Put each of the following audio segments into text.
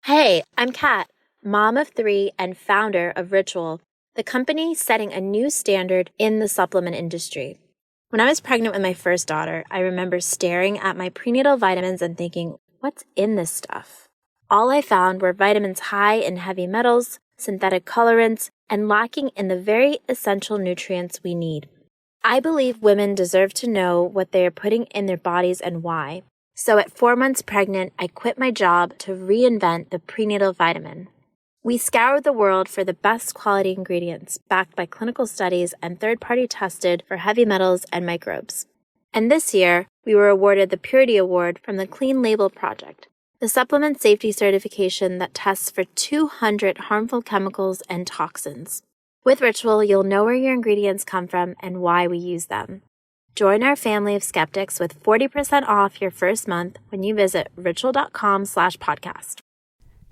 Hey, I'm Kat, mom of 3 and founder of Ritual, the company setting a new standard in the supplement industry. When I was pregnant with my first daughter, I remember staring at my prenatal vitamins and thinking, what's in this stuff? All I found were vitamins high in heavy metals, synthetic colorants, and lacking in the very essential nutrients we need. I believe women deserve to know what they are putting in their bodies and why. So at 4 months pregnant, I quit my job to reinvent the prenatal vitamin. We scoured the world for the best quality ingredients, backed by clinical studies and third-party tested for heavy metals and microbes. And this year, we were awarded the Purity Award from the Clean Label Project, the supplement safety certification that tests for 200 harmful chemicals and toxins. With Ritual, you'll know where your ingredients come from and why we use them. Join our family of skeptics with 40% off your first month when you visit ritual.com/podcast.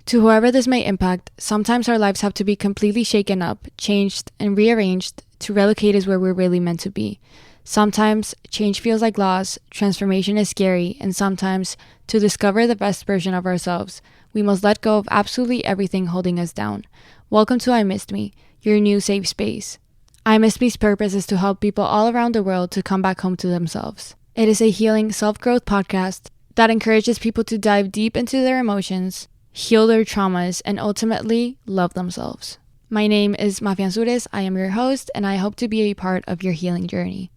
To whoever this may impact, sometimes our lives have to be completely shaken up, changed, and rearranged to relocate us where we're really meant to be. Sometimes change feels like loss, transformation is scary, and sometimes, to discover the best version of ourselves, we must let go of absolutely everything holding us down. Welcome to I Missed Me, your new safe space. I Missed Me's purpose is to help people all around the world to come back home to themselves. It is a healing self-growth podcast that encourages people to dive deep into their emotions, heal their traumas, and ultimately love themselves. My name is Mafian Sures. I am your host, and I hope to be a part of your healing journey.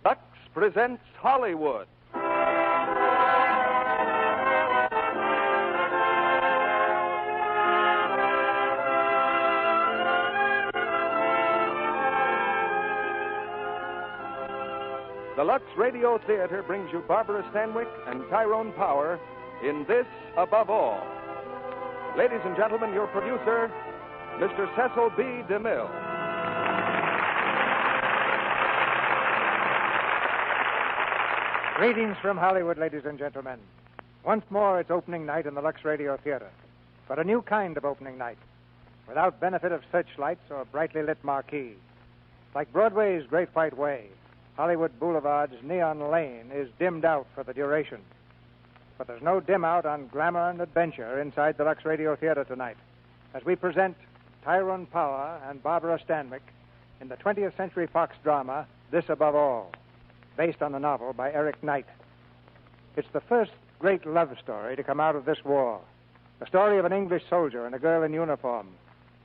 Lux presents Hollywood. The Lux Radio Theater brings you Barbara Stanwyck and Tyrone Power in This Above All. Ladies and gentlemen, your producer, Mr. Cecil B. DeMille. Greetings from Hollywood, ladies and gentlemen. Once more, it's opening night in the Lux Radio Theater, but a new kind of opening night, without benefit of searchlights or brightly lit marquee. Like Broadway's Great White Way, Hollywood Boulevard's Neon Lane is dimmed out for the duration. But there's no dim out on glamour and adventure inside the Lux Radio Theater tonight, as we present Tyrone Power and Barbara Stanwyck in the 20th Century Fox drama, This Above All, based on the novel by Eric Knight. It's the first great love story to come out of this war, the story of an English soldier and a girl in uniform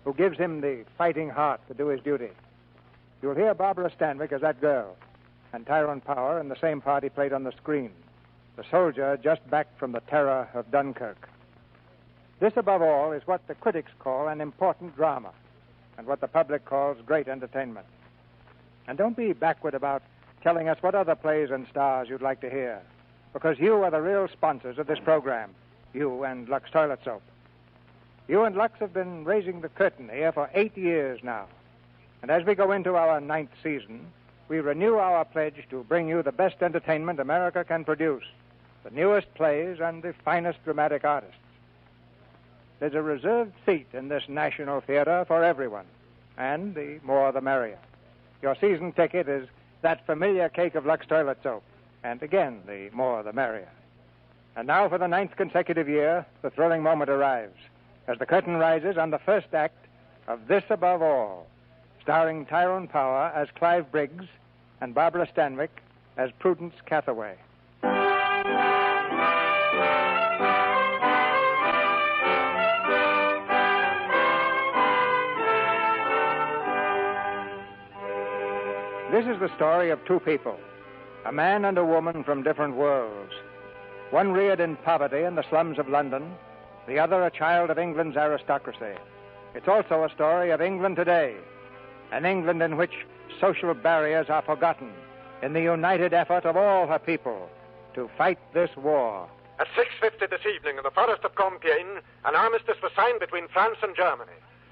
who gives him the fighting heart to do his duty. You'll hear Barbara Stanwyck as that girl, and Tyrone Power in the same part he played on the screen, the soldier just back from the terror of Dunkirk. This, above all, is what the critics call an important drama, and what the public calls great entertainment. And don't be backward about telling us what other plays and stars you'd like to hear, because you are the real sponsors of this program, you and Lux Toilet Soap. You and Lux have been raising the curtain here for 8 years now, and as we go into our 9th season, we renew our pledge to bring you the best entertainment America can produce, the newest plays and the finest dramatic artists. There's a reserved seat in this national theater for everyone, and the more the merrier. Your season ticket is that familiar cake of Lux Toilet Soap, and again, the more the merrier. And now for the 9th consecutive year, the thrilling moment arrives, as the curtain rises on the first act of This Above All, starring Tyrone Power as Clive Briggs and Barbara Stanwyck as Prudence Cathaway. This is the story of two people, a man and a woman from different worlds. One reared in poverty in the slums of London, the other a child of England's aristocracy. It's also a story of England today, an England in which social barriers are forgotten in the united effort of all her people to fight this war. At 6:50 this evening in the forest of Compiègne, an armistice was signed between France and Germany.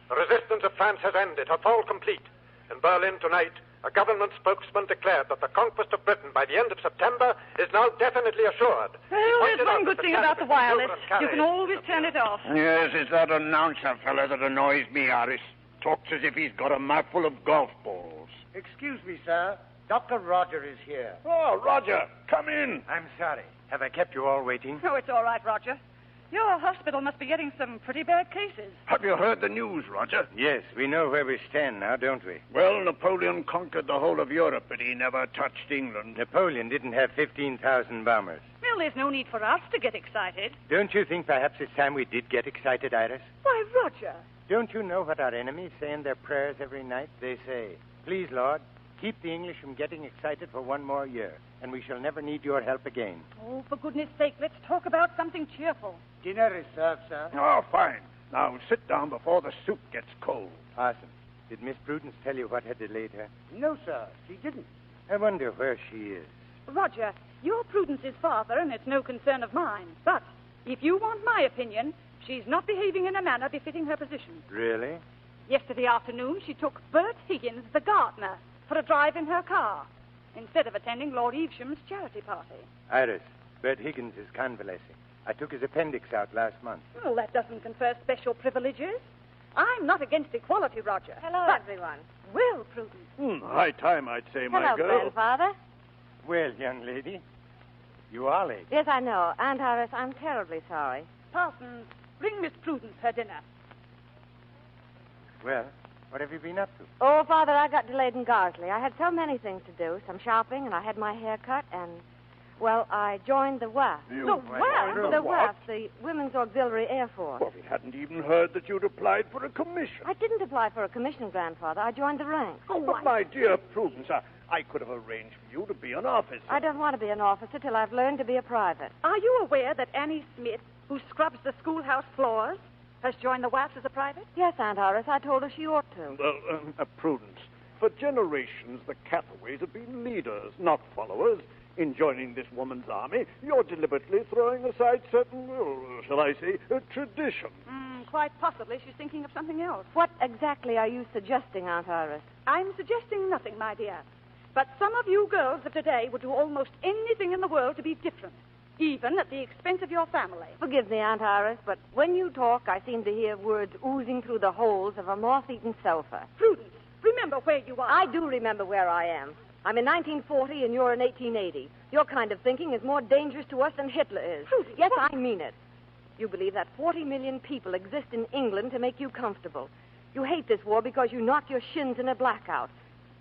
The resistance of France has ended, her fall complete. In Berlin tonight, a government spokesman declared that the conquest of Britain by the end of September is now definitely assured. Oh, there's one good thing about the wireless. You can always turn it off. Yes, it's that announcer fella that annoys me, Harris. Talks as if he's got a mouthful of golf balls. Excuse me, sir. Dr. Roger is here. Oh, Roger, come in. I'm sorry. Have I kept you all waiting? Oh, it's all right, Roger. Your hospital must be getting some pretty bad cases. Have you heard the news, Roger? Yes, we know where we stand now, don't we? Well, Napoleon conquered the whole of Europe, but he never touched England. Napoleon didn't have 15,000 bombers. Well, there's no need for us to get excited. Don't you think perhaps it's time we did get excited, Iris? Why, Roger. Don't you know what our enemies say in their prayers every night? They say, "Please, Lord, keep the English from getting excited for one more year, and we shall never need your help again." Oh, for goodness sake, let's talk about something cheerful. Dinner is served, sir. Oh, fine. Now sit down before the soup gets cold. Parson, did Miss Prudence tell you what had delayed her? No, sir, she didn't. I wonder where she is. Roger, you're Prudence's father, and it's no concern of mine. But if you want my opinion, she's not behaving in a manner befitting her position. Really? Yesterday afternoon, she took Bert Higgins, the gardener, for a drive in her car, instead of attending Lord Evesham's charity party. Iris, Bert Higgins is convalescing. I took his appendix out last month. Well, that doesn't confer special privileges. I'm not against equality, Roger. Hello, but, everyone. Well, Prudence. High time, I'd say, my Hello, girl. Grandfather. Well, young lady, you are late. Yes, I know. Aunt Iris, I'm terribly sorry. Parsons, bring Miss Prudence her dinner. Well, what have you been up to? Oh, Father, I got delayed in Garsley. I had so many things to do, some shopping, and I had my hair cut, and, well, I joined the WAF. The WAF? The WAF, the Women's Auxiliary Air Force. Well, we hadn't even heard that you'd applied for a commission. I didn't apply for a commission, Grandfather. I joined the ranks. Oh, but my dear Prudence, I could have arranged for you to be an officer. I don't want to be an officer till I've learned to be a private. Are you aware that Annie Smith, who scrubs the schoolhouse floors, has joined the WAF as a private? Yes, Aunt Iris, I told her she ought to. Well, Prudence, for generations the Cathaways have been leaders, not followers. In joining this woman's army, you're deliberately throwing aside certain, shall I say, traditions. Quite possibly she's thinking of something else. What exactly are you suggesting, Aunt Iris? I'm suggesting nothing, my dear. But some of you girls of today would do almost anything in the world to be different, even at the expense of your family. Forgive me, Aunt Iris, but when you talk, I seem to hear words oozing through the holes of a moth-eaten sofa. Prudence, remember where you are. I do remember where I am. I'm in 1940 and you're in 1880. Your kind of thinking is more dangerous to us than Hitler is. Prudence, yes, I mean it. You believe that 40 million people exist in England to make you comfortable. You hate this war because you knock your shins in a blackout.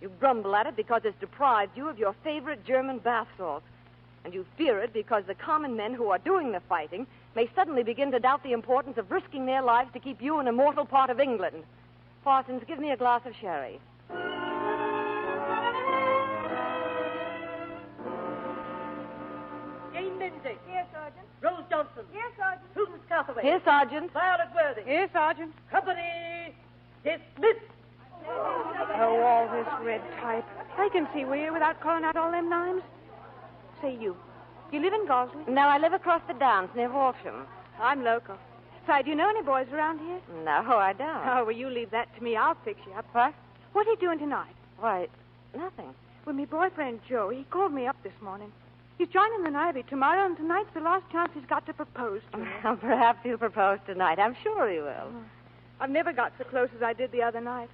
You grumble at it because it's deprived you of your favorite German bath salts. And you fear it because the common men who are doing the fighting may suddenly begin to doubt the importance of risking their lives to keep you an immortal part of England. Parsons, give me a glass of sherry. Jane Lindsay. Here, Sergeant. Rose Johnson. Here, Sergeant. Prudence Catherway. Here, Sergeant. Violet Worthing. Here, Sergeant. Company dismissed. Oh, all this red type. I can see we're without calling out all them names. Say, you live in Gosley? No, I live across the downs near Walsham. I'm local. Say, do you know any boys around here? No, I don't. Oh, well, you leave that to me. I'll fix you up. What? What are you doing tonight? Why, nothing. Well, my boyfriend, Joe, he called me up this morning. He's joining the Navy tomorrow, and tonight's the last chance he's got to propose to me. Well, perhaps he'll propose tonight. I'm sure he will. I've never got so close as I did the other night.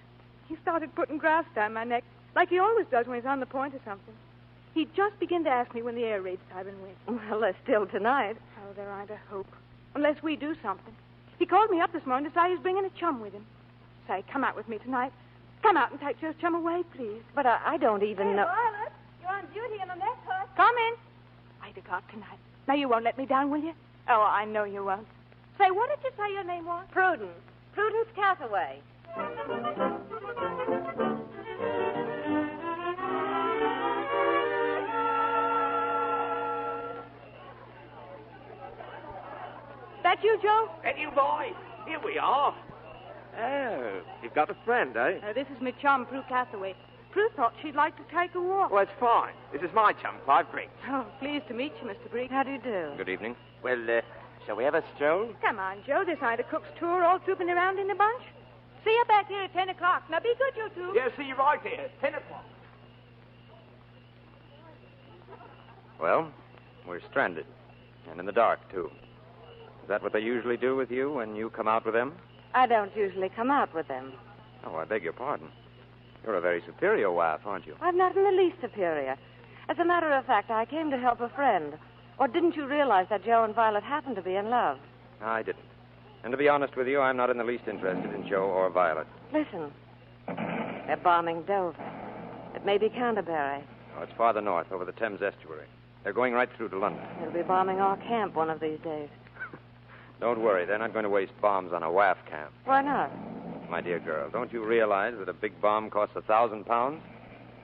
He started putting grass down my neck, like he always does when he's on the point or something. He just began to ask me when the air raid siren went. Well, there's still tonight. Oh, there ain't a hope. Unless we do something. He called me up this morning to say he's bringing a chum with him. Say, come out with me tonight. Come out and take your chum away, please. But I don't even know... Violet, you're on duty in the next hut. Come in. 8 o'clock tonight. Now, you won't let me down, will you? Oh, I know you won't. Say, what did you say your name was? Prudence. Prudence Cathawaye. That you, Joe? That you, boy? Here we are. Oh, you've got a friend, eh? This is my chum, Prue Cathawaye. Prue thought she'd like to take a walk. Well, it's fine. This is my chum, Clive Briggs. Oh, pleased to meet you, Mr. Briggs. How do you do? Good evening. Well, shall we have a stroll? Come on, Joe. This ain't a cook's tour, all trooping around in a bunch. See you back here at 10 o'clock. Now, be good, you two. Yeah, see you right here. 10 o'clock. Well, we're stranded. And in the dark, too. Is that what they usually do with you when you come out with them? I don't usually come out with them. Oh, I beg your pardon. You're a very superior wife, aren't you? I'm not in the least superior. As a matter of fact, I came to help a friend. Or didn't you realize that Joe and Violet happened to be in love? I didn't. And to be honest with you, I'm not in the least interested in Joe or Violet. Listen. They're bombing Dover. It may be Canterbury. Oh, it's farther north, over the Thames estuary. They're going right through to London. They'll be bombing our camp one of these days. Don't worry, they're not going to waste bombs on a WAF camp. Why not? My dear girl, don't you realize that a big bomb costs £1,000?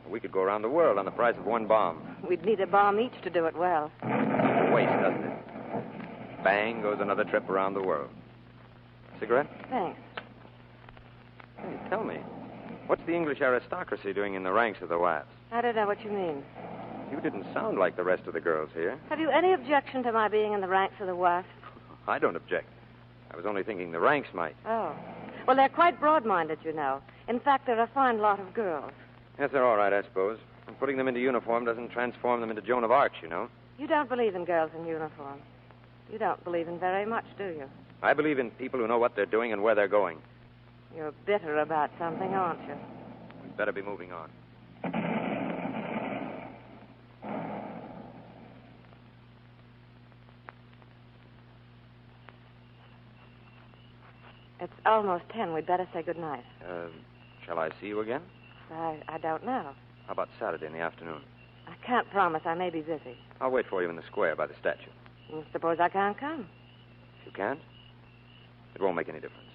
We could go around the world on the price of one bomb. We'd need a bomb each to do it well. Waste, doesn't it? Bang goes another trip around the world. Cigarette? Thanks. Hey, tell me, what's the English aristocracy doing in the ranks of the WAFs? I don't know what you mean. You didn't sound like the rest of the girls here. Have you any objection to my being in the ranks of the WAF? I don't object. I was only thinking the ranks might. Oh. Well, they're quite broad-minded, you know. In fact, they're a fine lot of girls. Yes, they're all right, I suppose. And putting them into uniform doesn't transform them into Joan of Arc, you know. You don't believe in girls in uniform. You don't believe in very much, do you? I believe in people who know what they're doing and where they're going. You're bitter about something, aren't you? We'd better be moving on. It's almost 10. We'd better say good night. Shall I see you again? I don't know. How about Saturday in the afternoon? I can't promise. I may be busy. I'll wait for you in the square by the statue. Suppose I can't come? If you can't, it won't make any difference.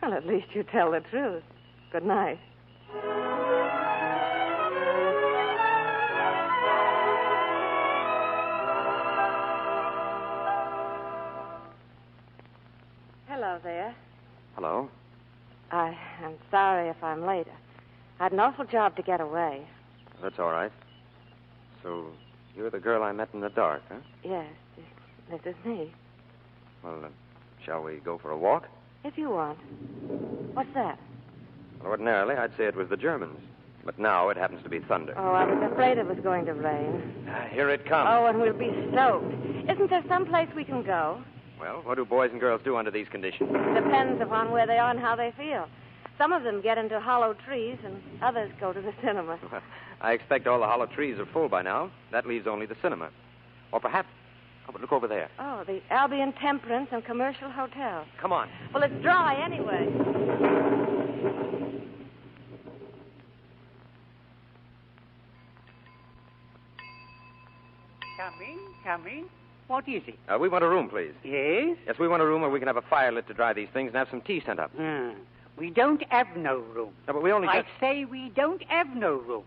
Well, at least you tell the truth. Good night. Hello there. Hello? I'm sorry if I'm late. I had an awful job to get away. That's all right. So, you're the girl I met in the dark, huh? Yes, this is me. Well, shall we go for a walk? If you want. What's that? Well, ordinarily, I'd say it was the Germans. But now it happens to be thunder. Oh, I was afraid it was going to rain. Here it comes. Oh, and we'll be soaked. Isn't there some place we can go? Well, what do boys and girls do under these conditions? Depends upon where they are and how they feel. Some of them get into hollow trees, and others go to the cinema. Well, I expect all the hollow trees are full by now. That leaves only the cinema. Or perhaps... Oh, but look over there. Oh, the Albion Temperance and Commercial Hotel. Come on. Well, it's dry anyway. Come in. What is it? We want a room, please. Yes? Yes, we want a room where we can have a fire lit to dry these things and have some tea sent up. We don't have no room. No, but we only I say we don't have no room.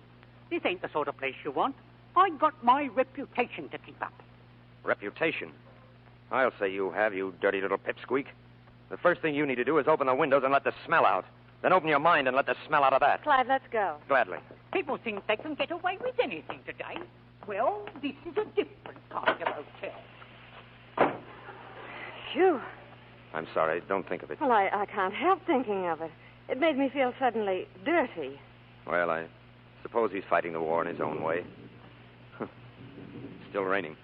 This ain't the sort of place you want. I got my reputation to keep up. Reputation? I'll say you have, you dirty little pipsqueak. The first thing you need to do is open the windows and let the smell out. Then open your mind and let the smell out of that. Clive, let's go. Gladly. People think they can get away with anything today. Well, this is a different kind of hotel. Phew. I'm sorry. Don't think of it. Well, I can't help thinking of it. It made me feel suddenly dirty. Well, I suppose he's fighting the war in his own way. Still raining.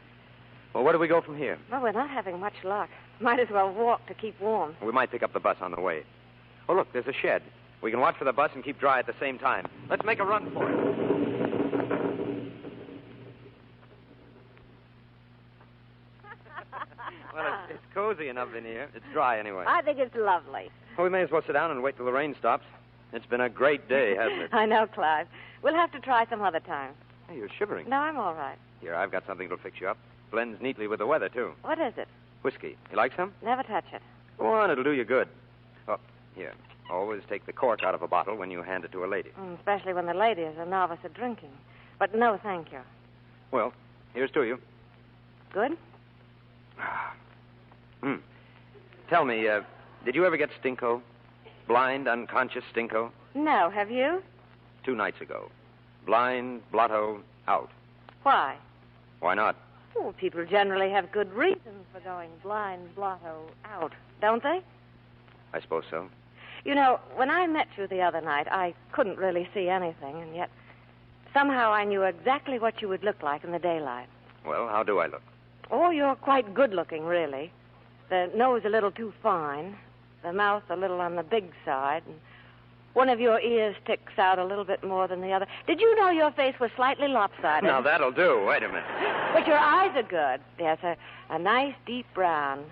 Well, where do we go from here? Well, we're not having much luck. Might as well walk to keep warm. We might pick up the bus on the way. Oh, look, there's a shed. We can watch for the bus and keep dry at the same time. Let's make a run for it. Well, it's cozy enough in here. It's dry anyway. I think it's lovely. Well, we may as well sit down and wait till the rain stops. It's been a great day, hasn't it? I know, Clive. We'll have to try some other time. Hey, you're shivering. No, I'm all right. Here, I've got something that'll fix you up. Blends neatly with the weather, too. What is it? Whiskey. You like some? Never touch it. Go on, it'll do you good. Oh, here. Always take the cork out of a bottle when you hand it to a lady. Especially when the lady is a novice at drinking. But no, thank you. Well, here's to you. Good? Tell me, did you ever get stinko? Blind, unconscious stinko? No, have you? 2 nights ago. Blind, blotto, out. Why? Why not? Well, people generally have good reasons for going blind, blotto, out, don't they? I suppose so. You know, when I met you the other night, I couldn't really see anything, and yet somehow I knew exactly what you would look like in the daylight. Well, how do I look? Oh, you're quite good-looking, really. The nose a little too fine, the mouth a little on the big side, and one of your ears sticks out a little bit more than the other. Did you know your face was slightly lopsided? Now, that'll do. Wait a minute. But your eyes are good. Yes, a nice deep brown.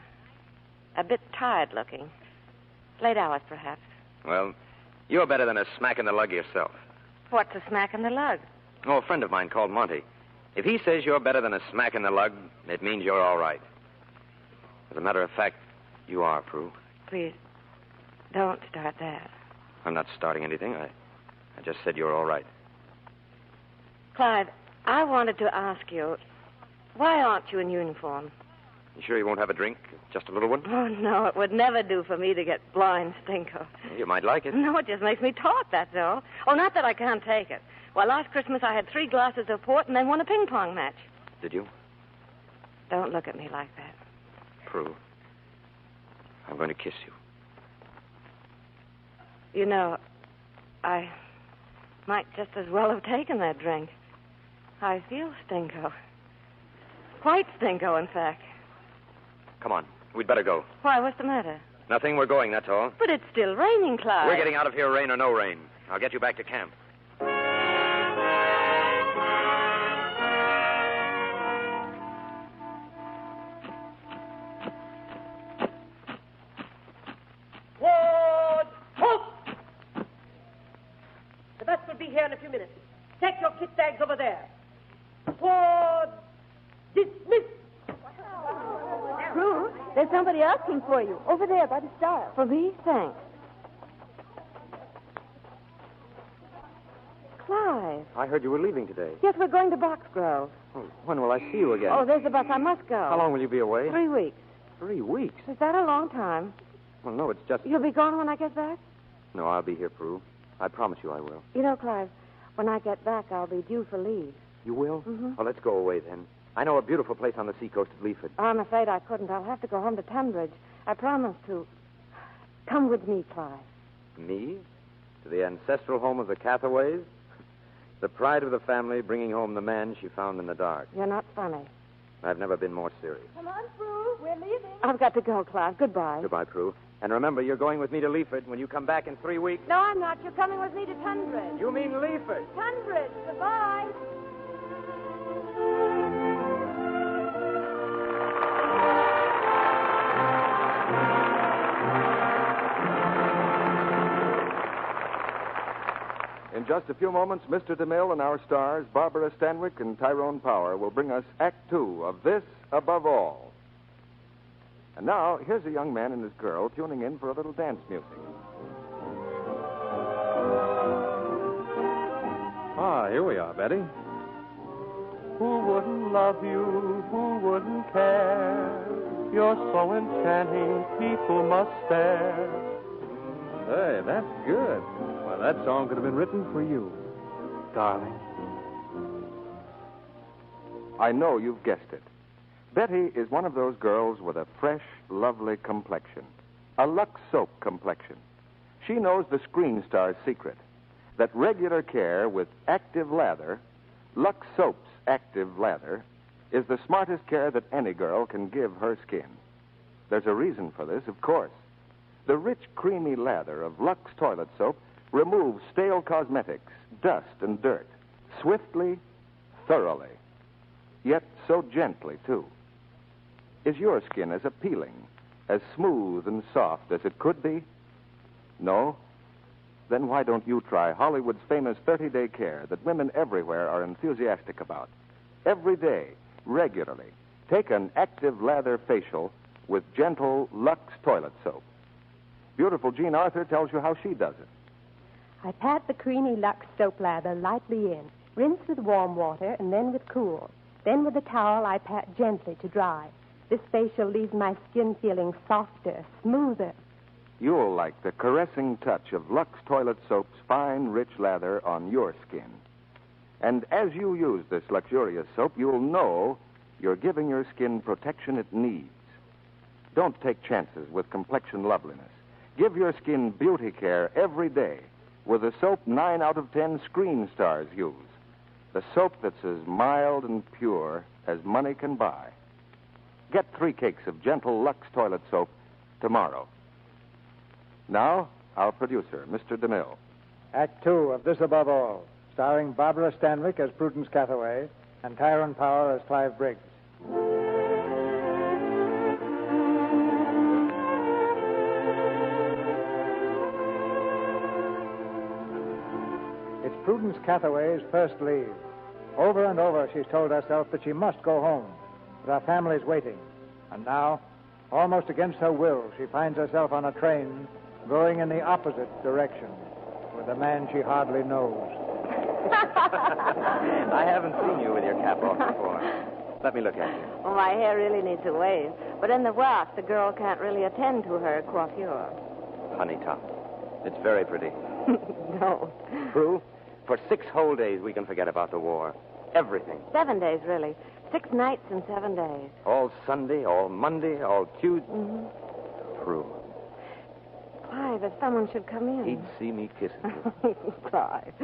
A bit tired looking. Late hours, perhaps. Well, you're better than a smack in the lug yourself. What's a smack in the lug? Oh, a friend of mine called Monty. If he says you're better than a smack in the lug, it means you're all right. As a matter of fact, you are, Prue. Please, don't start that. I'm not starting anything. I just said you're all right. Clive, I wanted to ask you, why aren't you in uniform? You sure you won't have a drink? Just a little one? Oh, no, it would never do for me to get blind stinko. You might like it. No, it just makes me talk, that's all. Oh, not that I can't take it. Why, last Christmas I had 3 glasses of port and then won a ping-pong match. Did you? Don't look at me like that. Prue, I'm going to kiss you. You know, I might just as well have taken that drink. I feel stinko. Quite stinko, in fact. Come on. We'd better go. Why, what's the matter? Nothing. We're going, that's all. But it's still raining, Clive. We're getting out of here, rain or no rain. I'll get you back to camp. Ward, halt! The bus will be here in a few minutes. Take your kit bags over there. Ward, dismiss. Prue, there's somebody asking for you. Over there by the stile. For me? Thanks. Clive. I heard you were leaving today. Yes, we're going to Boxgrove. Oh, when will I see you again? Oh, there's the bus. I must go. How long will you be away? 3 weeks. 3 weeks? Is that a long time? Well, no, it's just... You'll be gone when I get back? No, I'll be here, Prue. I promise you I will. You know, Clive, when I get back, I'll be due for leave. You will? Mm-hmm. Well, let's go away then. I know a beautiful place on the seacoast of Leaford. Oh, I'm afraid I couldn't. I'll have to go home to Tunbridge. I promised to. Come with me, Clive. Me? To the ancestral home of the Cathaways? The pride of the family bringing home the man she found in the dark. You're not funny. I've never been more serious. Come on, Prue. We're leaving. I've got to go, Clive. Goodbye. Goodbye, Prue. And remember, you're going with me to Leaford. When you come back in 3 weeks... No, I'm not. You're coming with me to Tunbridge. You mean Leaford? Tunbridge. Goodbye. In just a few moments, Mr. DeMille and our stars, Barbara Stanwyck and Tyrone Power, will bring us Act Two of This Above All. And now, here's a young man and his girl tuning in for a little dance music. Ah, here we are, Betty. Who wouldn't love you? Who wouldn't care? You're so enchanting, people must stare. Hey, that's good. Well, that song could have been written for you, darling. I know you've guessed it. Betty is one of those girls with a fresh, lovely complexion. A Lux soap complexion. She knows the screen star's secret. That regular care with active lather, Lux Soap's active lather, is the smartest care that any girl can give her skin. There's a reason for this, of course. The rich, creamy lather of Lux toilet soap removes stale cosmetics, dust, and dirt swiftly, thoroughly, yet so gently, too. Is your skin as appealing, as smooth and soft as it could be? No? Then why don't you try Hollywood's famous 30-day care that women everywhere are enthusiastic about? Every day, regularly, take an active lather facial with gentle Lux toilet soap. Beautiful Jean Arthur tells you how she does it. I pat the creamy Lux soap lather lightly in, rinse with warm water and then with cool. Then with a towel I pat gently to dry. This facial leaves my skin feeling softer, smoother. You'll like the caressing touch of Lux toilet soap's fine, rich lather on your skin. And as you use this luxurious soap, you'll know you're giving your skin protection it needs. Don't take chances with complexion loveliness. Give your skin beauty care every day with the soap 9 out of 10 screen stars use. The soap that's as mild and pure as money can buy. Get 3 cakes of gentle Lux toilet soap tomorrow. Now, our producer, Mr. DeMille. Act Two of This Above All, starring Barbara Stanwyck as Prudence Cathaway and Tyrone Power as Clive Briggs. Prudence Cathaway's first leave. Over and over, she's told herself that she must go home, that her family's waiting. And now, almost against her will, she finds herself on a train going in the opposite direction with a man she hardly knows. I haven't seen you with your cap off before. Let me look at you. Well, my hair really needs a wave. But in the wax, the girl can't really attend to her coiffure. Honey top. It's very pretty. No. Prue, for 6 whole days we can forget about the war. Everything. 7 days, really. 6 nights and 7 days. All Sunday, all Monday, all Tuesday. Mm-hmm. Prue. Clive, if someone should come in. He'd see me kissing you. Clive.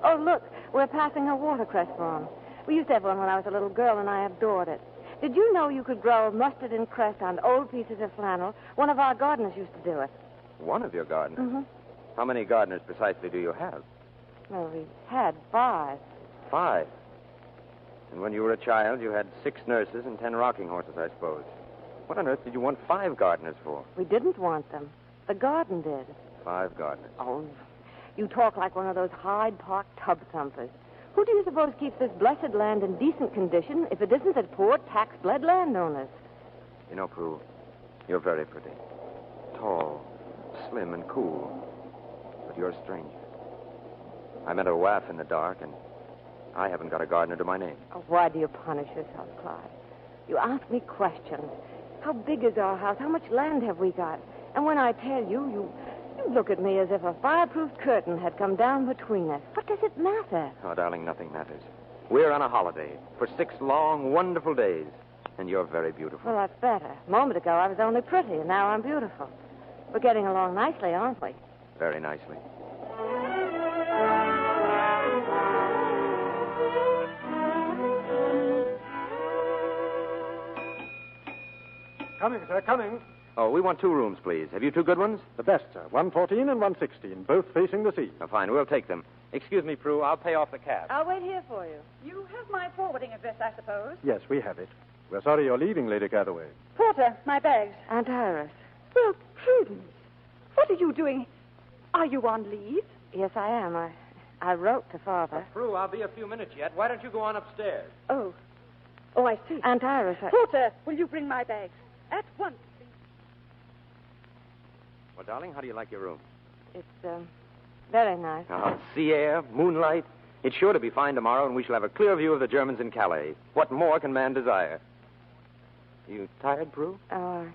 Oh, look, we're passing a watercress farm. We used to have one when I was a little girl, and I adored it. Did you know you could grow mustard and cress on old pieces of flannel? One of our gardeners used to do it. One of your gardeners? Mm-hmm. How many gardeners precisely do you have? Well, we had 5. 5. And when you were a child, you had 6 nurses and 10 rocking horses, I suppose. What on earth did you want 5 gardeners for? We didn't want them. The garden did. 5 gardeners. Oh, you talk like one of those Hyde Park tub thumpers. Who do you suppose keeps this blessed land in decent condition if it isn't the poor tax-bled landowners? You know, Prue, you're very pretty. Tall, slim, and cool. But you're a stranger. I met a waif in the dark, and I haven't got a gardener to my name. Oh, why do you punish yourself, Clive? You ask me questions. How big is our house? How much land have we got? And when I tell you, you look at me as if a fireproof curtain had come down between us. What does it matter? Oh, darling, nothing matters. We're on a holiday for 6 long, wonderful days, and you're very beautiful. Well, that's better. A moment ago, I was only pretty, and now I'm beautiful. We're getting along nicely, aren't we? Very nicely. Coming, sir, coming. Oh, we want 2 rooms, please. Have you 2 good ones? The best, sir. 114 and 116, both facing the sea. Oh, fine, we'll take them. Excuse me, Prue, I'll pay off the cab. I'll wait here for you. You have my forwarding address, I suppose. Yes, we have it. We're sorry you're leaving, Lady Cathaway. Porter, my bags. Aunt Iris. Well, Prudence, what are you doing? Are you on leave? Yes, I am. I wrote to Father. Prue, I'll be a few minutes yet. Why don't you go on upstairs? Oh, I see. Aunt Iris, Porter, will you bring my bags? At once. Well, darling, how do you like your room? It's, very nice. Oh, sea air, moonlight. It's sure to be fine tomorrow, and we shall have a clear view of the Germans in Calais. What more can man desire? You tired, Prue? Oh,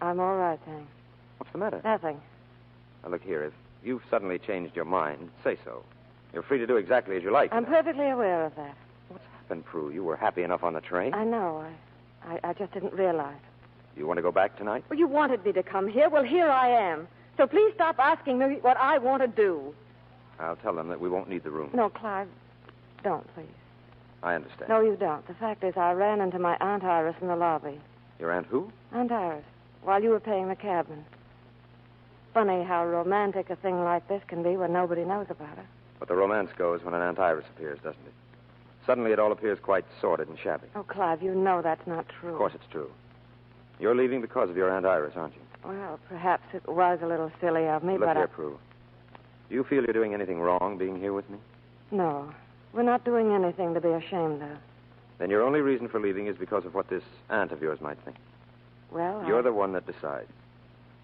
I'm all right, thanks. What's the matter? Nothing. Now, look here. If you've suddenly changed your mind, say so. You're free to do exactly as you like. I'm perfectly aware of that. What's happened, Prue? You were happy enough on the train? I know. I just didn't realize. You want to go back tonight? Well, you wanted me to come here. Well, here I am. So please stop asking me what I want to do. I'll tell them that we won't need the room. No, Clive, don't, please. I understand. No, you don't. The fact is, I ran into my Aunt Iris in the lobby. Your Aunt who? Aunt Iris, while you were paying the cabman. Funny how romantic a thing like this can be when nobody knows about it. But the romance goes when an Aunt Iris appears, doesn't it? Suddenly it all appears quite sordid and shabby. Oh, Clive, you know that's not true. Of course it's true. You're leaving because of your Aunt Iris, aren't you? Well, perhaps it was a little silly of me, Look but here, Prue. Do you feel you're doing anything wrong being here with me? No. We're not doing anything to be ashamed of. Then your only reason for leaving is because of what this aunt of yours might think. Well, You're the one that decides.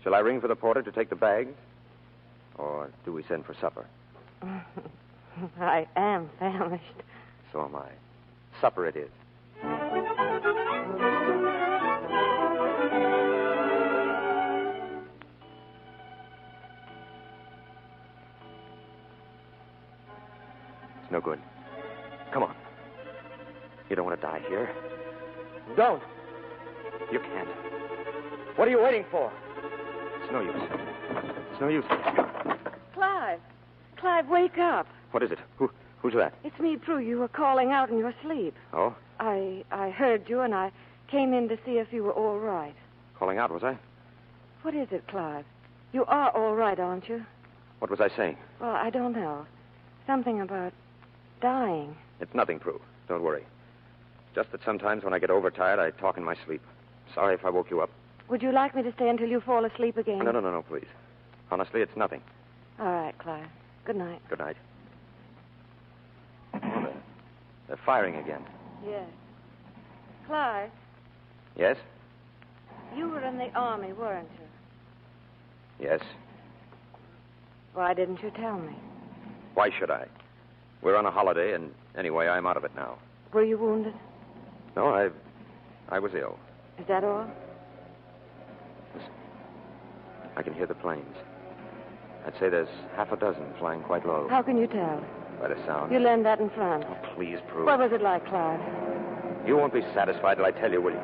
Shall I ring for the porter to take the bags? Or do we send for supper? I am famished. So am I. Supper it is. It's no good. Come on. You don't want to die here. Don't. You can't. What are you waiting for? It's no use. It's no use. Clive. Clive, wake up. What is it? Who's that? It's me, Prue. You were calling out in your sleep. Oh? I heard you, and I came in to see if you were all right. Calling out, was I? What is it, Clive? You are all right, aren't you? What was I saying? Well, I don't know. Something about dying. It's nothing, Prue. Don't worry. Just that sometimes when I get overtired, I talk in my sleep. Sorry if I woke you up. Would you like me to stay until you fall asleep again? No, please. Honestly, it's nothing. All right, Clive. Good night. Good night. They're firing again. Yes. Clive, Yes? you were in the army, weren't you? Yes. Why didn't you tell me? Why should I? We're on a holiday, and anyway, I'm out of it now. Were you wounded? No, I was ill. Is that all? I can hear the planes. I'd say there's half a dozen flying quite low. How can you tell? By the sound. You learned that in France. Oh, please, Prue. What was it like, Clive? You won't be satisfied till I tell you, will you?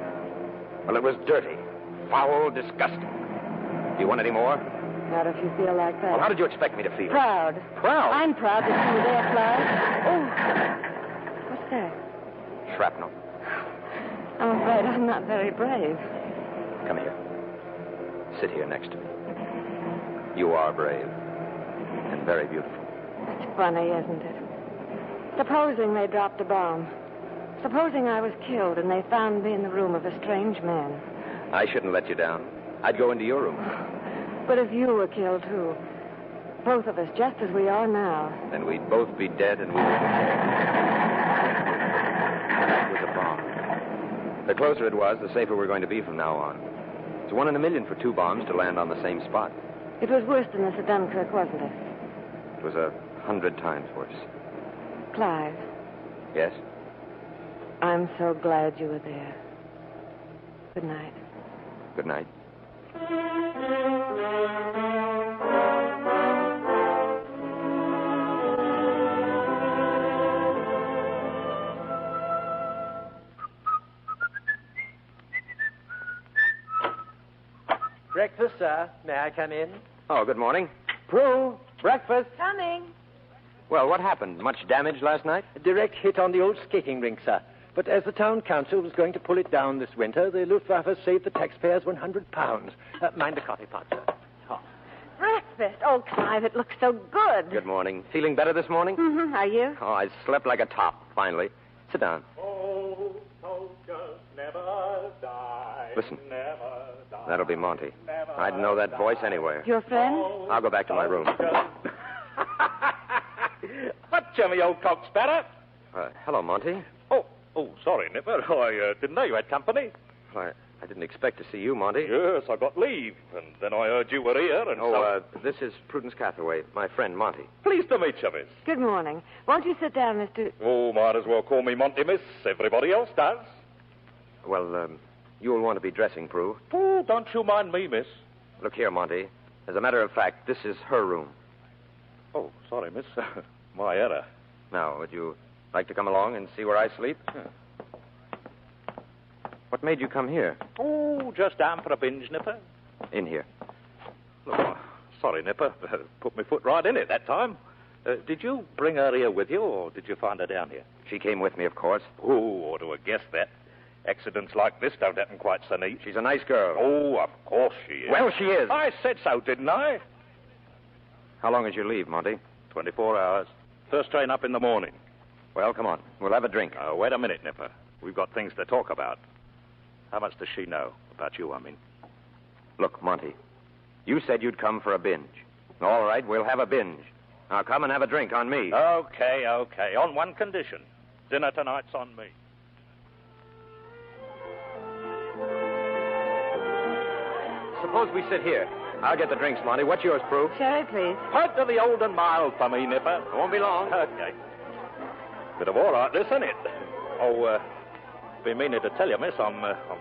Well, it was dirty, foul, disgusting. Do you want any more? Not if you feel like that. Well, how did you expect me to feel? Proud. Proud? I'm proud that you were there, Clive. Oh. What's that? Shrapnel. I'm afraid I'm not very brave. Come here. Sit here next to me. You are brave. And very beautiful. It's funny, isn't it? Supposing they dropped a bomb. Supposing I was killed and they found me in the room of a strange man. I shouldn't let you down. I'd go into your room. But if you were killed, too. Both of us, just as we are now. Then we'd both be dead and we would... That was a bomb. The closer it was, the safer we're going to be from now on. It's 1 in a million for 2 bombs to land on the same spot. It was worse than this at Dunkirk, wasn't it? It was 100 times worse. Clive, Yes? I'm so glad you were there. Good night. Good night. Breakfast, sir. May I come in? Oh, good morning. Prue, breakfast. Coming. Well, what happened? Much damage last night? A direct hit on the old skating rink, sir. But as the town council was going to pull it down this winter, the Luftwaffe saved the taxpayers £100. Mind the coffee pot, sir. Oh. Breakfast. Oh, Clive, it looks so good. Good morning. Feeling better this morning? Mm-hmm. Are you? Oh, I slept like a top, finally. Sit down. Oh, soldiers never die. Listen. Never die. That'll be Monty. I'd know that voice anywhere. Your friend? I'll go back to my room. What, Jimmy, old cock spatter? Hello, Monty. Oh, sorry, Nipper. I didn't know you had company. I didn't expect to see you, Monty. Yes, I got leave, and then I heard you were here, and this is Prudence Cathaway, my friend, Monty. Pleased to meet you, miss. Good morning. Won't you sit down, Mr... Oh, might as well call me Monty, miss. Everybody else does. Well, you'll want to be dressing, Prue. Oh, don't you mind me, miss. Look here, Monty. As a matter of fact, this is her room. Oh, sorry, miss. My error. Now, would you like to come along and see where I sleep? What made you come here? Oh, just down for a binge, Nipper. In here. Oh, sorry, Nipper. Put my foot right in it that time. Did you bring her here with you, or did you find her down here? She came with me, of course. Oh, ought to have guessed that. Accidents like this don't happen quite so neat. She's a nice girl. Oh, of course she is. Well, she is. I said so, didn't I? How long is your leave, Monty? 24 hours. First train up in the morning. Well, come on. We'll have a drink. Wait a minute, Nipper. We've got things to talk about. How much does she know? About you, I mean. Look, Monty, you said you'd come for a binge. All right, we'll have a binge. Now come and have a drink on me. Okay. On one condition. Dinner tonight's on me. Suppose we sit here. I'll get the drinks, Monty. What's yours, Prue? Sherry, please. Head to the old and mild for me, Nipper. It won't be long. Okay. Bit of all right, this, isn't it? Oh, been meaning to tell you, miss, I'm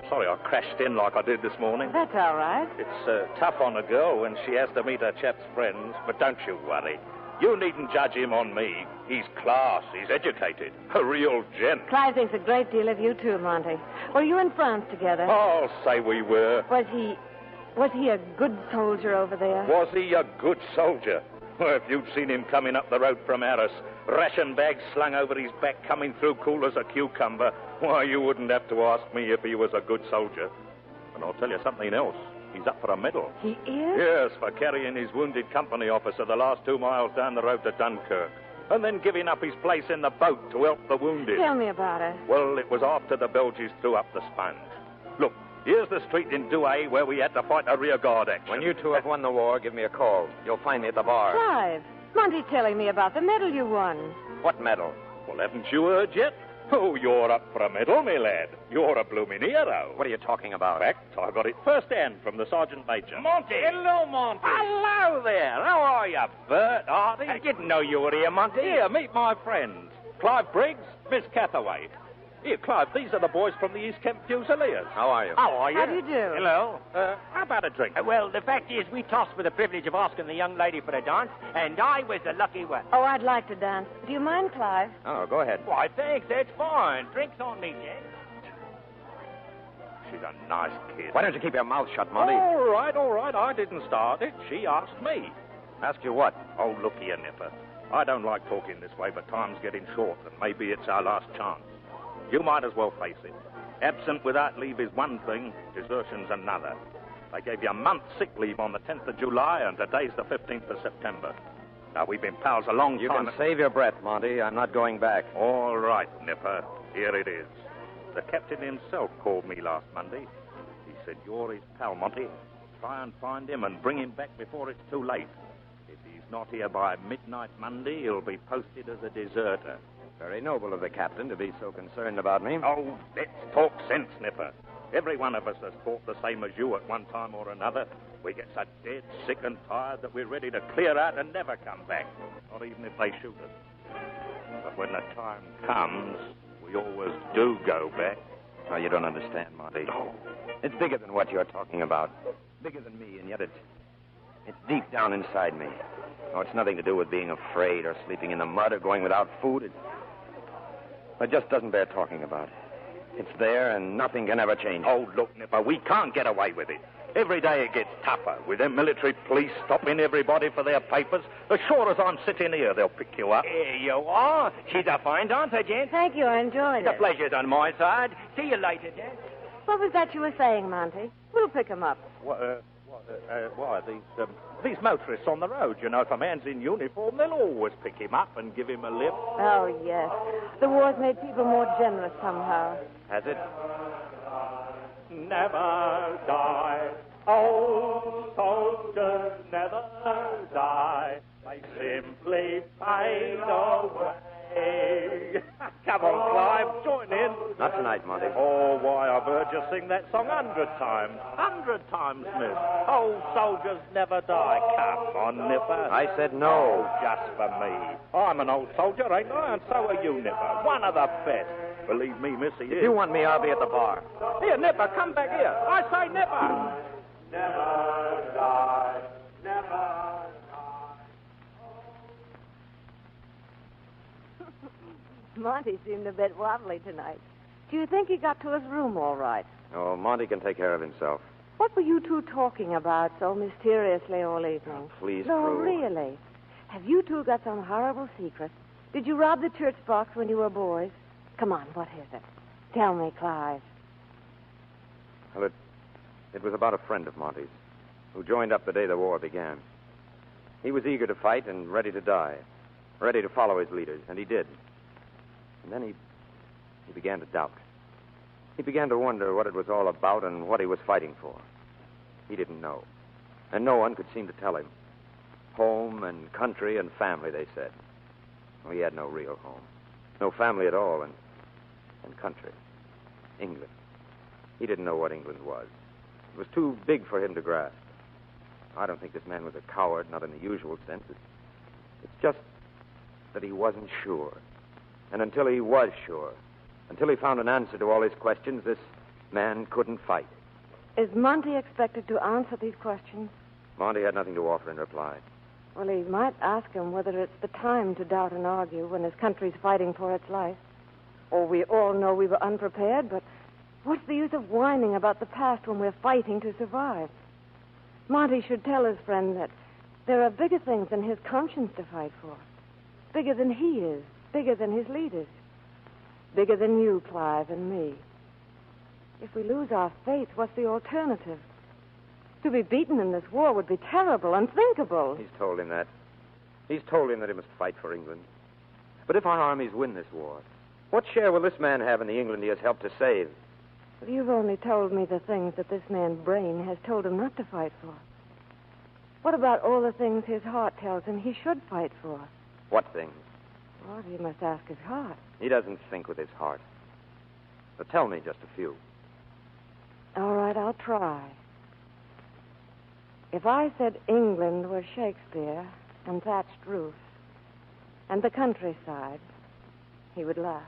sorry I crashed in like I did this morning. That's all right. It's tough on a girl when she has to meet her chap's friends, but don't you worry. You needn't judge him on me. He's class, he's educated, a real gent. Clive thinks a great deal of you, too, Monty. Were you in France together? Oh, say we were. Was he a good soldier over there? Was he a good soldier? Well, if you'd seen him coming up the road from Arras, ration bags slung over his back, coming through cool as a cucumber, why, you wouldn't have to ask me if he was a good soldier. And I'll tell you something else. He's up for a medal. He is? Yes, for carrying his wounded company officer the last 2 miles down the road to Dunkirk, and then giving up his place in the boat to help the wounded. Tell me about it. Well, it was after the Belgians threw up the sponge. Look, here's the street in Douai where we had to fight a rearguard action. When you two have won the war, give me a call. You'll find me at the bar. Clive, Monty's telling me about the medal you won. What medal? Well, haven't you heard yet? Oh, you're up for a medal, me lad. You're a blooming hero. What are you talking about? Fact, I got it first-hand from the Sergeant Major. Monty! Hello, Monty! Hello there. How are you, Bert, Artie? I didn't know you were here, Monty. Here, meet my friends. Clive Briggs, Miss Cathaway. Here, Clive, these are the boys from the East Kent Fusiliers. How are you? How are you? How do you do? Hello. How about a drink? Well, the fact is, we tossed for the privilege of asking the young lady for a dance, and I was the lucky one. Oh, I'd like to dance. Do you mind, Clive? Oh, go ahead. Why, thanks. That's fine. Drinks on me, Jen. She's a nice kid. Why don't you keep your mouth shut, Monty? All right. I didn't start it. She asked me. Asked you what? Oh, look here, Nipper. I don't like talking this way, but time's getting short, and maybe it's our last chance. You might as well face it. Absent without leave is one thing, desertion's another. They gave you a month's sick leave on the 10th of July, and today's the 15th of September. Now, we've been pals a long You time. can save your breath, Monty. I'm not going back. All right, Nipper. Here it is. The captain himself called me last Monday. He said, you're his pal, Monty. Try and find him and bring him back before it's too late. If he's not here by midnight Monday, he'll be posted as a deserter. Very noble of the captain to be so concerned about me. Oh, let's talk sense, Nipper. Every one of us has thought the same as you at one time or another. We get so dead sick and tired that we're ready to clear out and never come back, not even if they shoot us. But when the time comes, we always do go back. Oh, you don't understand, Monty. Oh. It's bigger than what you're talking about. Bigger than me, and yet it's deep down inside me. Oh, it's nothing to do with being afraid or sleeping in the mud or going without food. It just doesn't bear talking about. It's there, and nothing can ever change it. Oh, look, Nipper, we can't get away with it. Every day it gets tougher, with them military police stopping everybody for their papers. As sure as I'm sitting here, they'll pick you up. Here you are. She's a fine dancer, Jen. Thank you. I enjoyed The it. pleasure's on my side. See you later, Jen. What was that you were saying, Monty? We'll pick him up. Why, these motorists on the road, you know, if a man's in uniform, they'll always pick him up and give him a lift. Oh, yes. The war's made people more generous somehow. Has it? Never die. Oh, soldiers never die. They simply fade away. Come on, Clive, join in. Not tonight, Monty. Oh, why, I've heard you sing that song 100 times. 100 times, miss. Oh, soldiers never die. Come on, Nipper. I said no. Oh, just for me. I'm an old soldier, ain't I? And so are you, Nipper. One of the best. Believe me, missy. If you want me, I'll be at the bar. Here, Nipper, come back here. I say, Nipper. Never die. Never die. Monty seemed a bit wobbly tonight. Do you think he got to his room all right? Oh, Monty can take care of himself. What were you two talking about so mysteriously all evening? Oh, please, No, Prue. really. Have you two got some horrible secret? Did you rob the church box when you were boys? Come on, what is it? Tell me, Clive. Well, it was about a friend of Monty's who joined up the day the war began. He was eager to fight and ready to die, ready to follow his leaders, and he did. And then he began to doubt. He began to wonder what it was all about and what he was fighting for. He didn't know, and no one could seem to tell him. Home and country and family, they said. Well, he had no real home, no family at all, and country. England. He didn't know what England was. It was too big for him to grasp. I don't think this man was a coward, not in the usual sense. It's just that he wasn't sure. And until he was sure, until he found an answer to all his questions, this man couldn't fight. Is Monty expected to answer these questions? Monty had nothing to offer in reply. Well, he might ask him whether it's the time to doubt and argue when his country's fighting for its life. Oh, we all know we were unprepared, but what's the use of whining about the past when we're fighting to survive? Monty should tell his friend that there are bigger things than his conscience to fight for. Bigger than he is, bigger than his leaders. Bigger than you, Clive, and me. If we lose our faith, what's the alternative? To be beaten in this war would be terrible, unthinkable. He's told him that. He's told him that he must fight for England. But if our armies win this war, what share will this man have in the England he has helped to save? But you've only told me the things that this man's brain has told him not to fight for. What about all the things his heart tells him he should fight for? What things? Well, you must ask his heart. He doesn't think with his heart. But tell me just a few. All right, I'll try. If I said England was Shakespeare and thatched roofs and the countryside, he would laugh.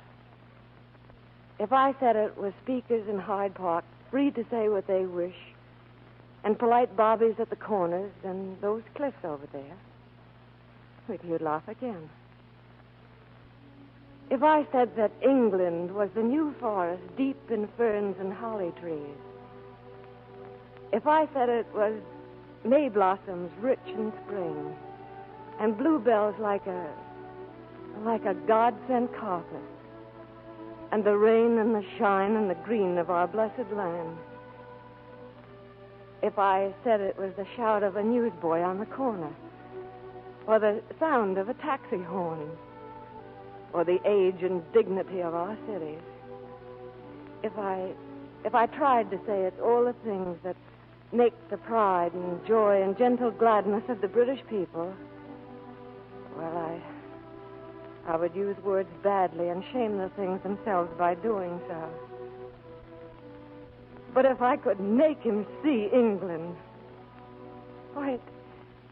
If I said it was speakers in Hyde Park, free to say what they wish, and polite bobbies at the corners and those cliffs over there, he would laugh again. If I said that England was the New Forest deep in ferns and holly trees, if I said it was May blossoms rich in spring and bluebells like a God-sent carpet, and the rain and the shine and the green of our blessed land, if I said it was the shout of a newsboy on the corner, or the sound of a taxi horn, or the age and dignity of our cities, if I tried to say it's all the things that make the pride and joy and gentle gladness of the British people, well, I would use words badly and shame the things themselves by doing so. But if I could make him see England, why,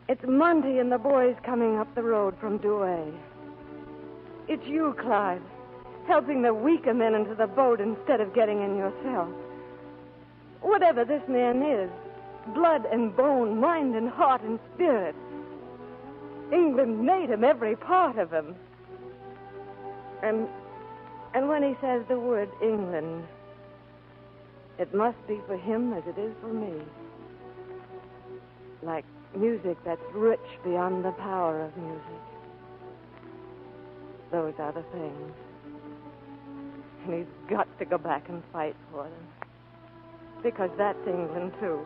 it's Monty and the boys coming up the road from Douai. It's you, Clive, helping the weaker men into the boat instead of getting in yourself. Whatever this man is, blood and bone, mind and heart and spirit, England made him, every part of him. And when he says the word England, it must be for him as it is for me. Like music that's rich beyond the power of music. Those are the things. And he's got to go back and fight for them. Because that's England, too.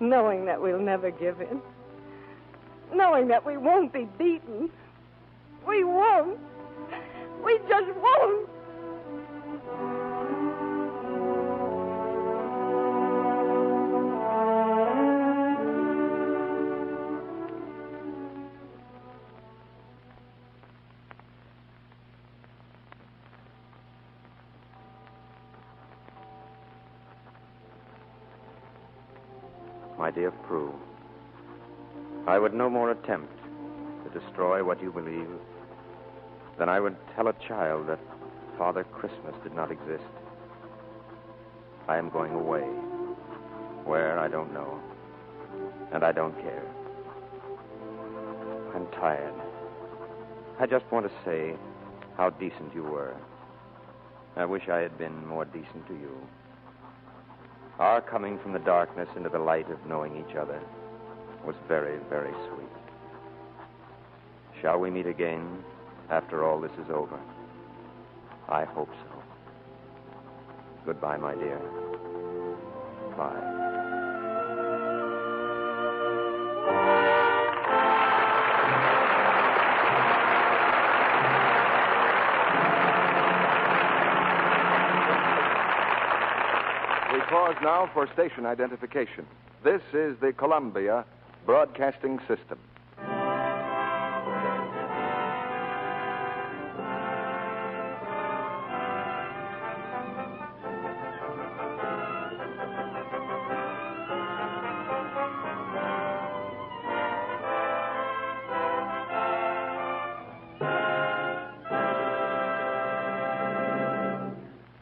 Knowing that we'll never give in. Knowing that we won't be beaten. We won't. We just won't. My dear Prue, I would no more attempt to destroy what you believe than I would tell a child that Father Christmas did not exist. I am going away. Where, I don't know. And I don't care. I'm tired. I just want to say how decent you were. I wish I had been more decent to you. Our coming from the darkness into the light of knowing each other was very, very sweet. Shall we meet again after all this is over? I hope so. Goodbye, my dear. Bye. We pause now for station identification. This is the Columbia Broadcasting System.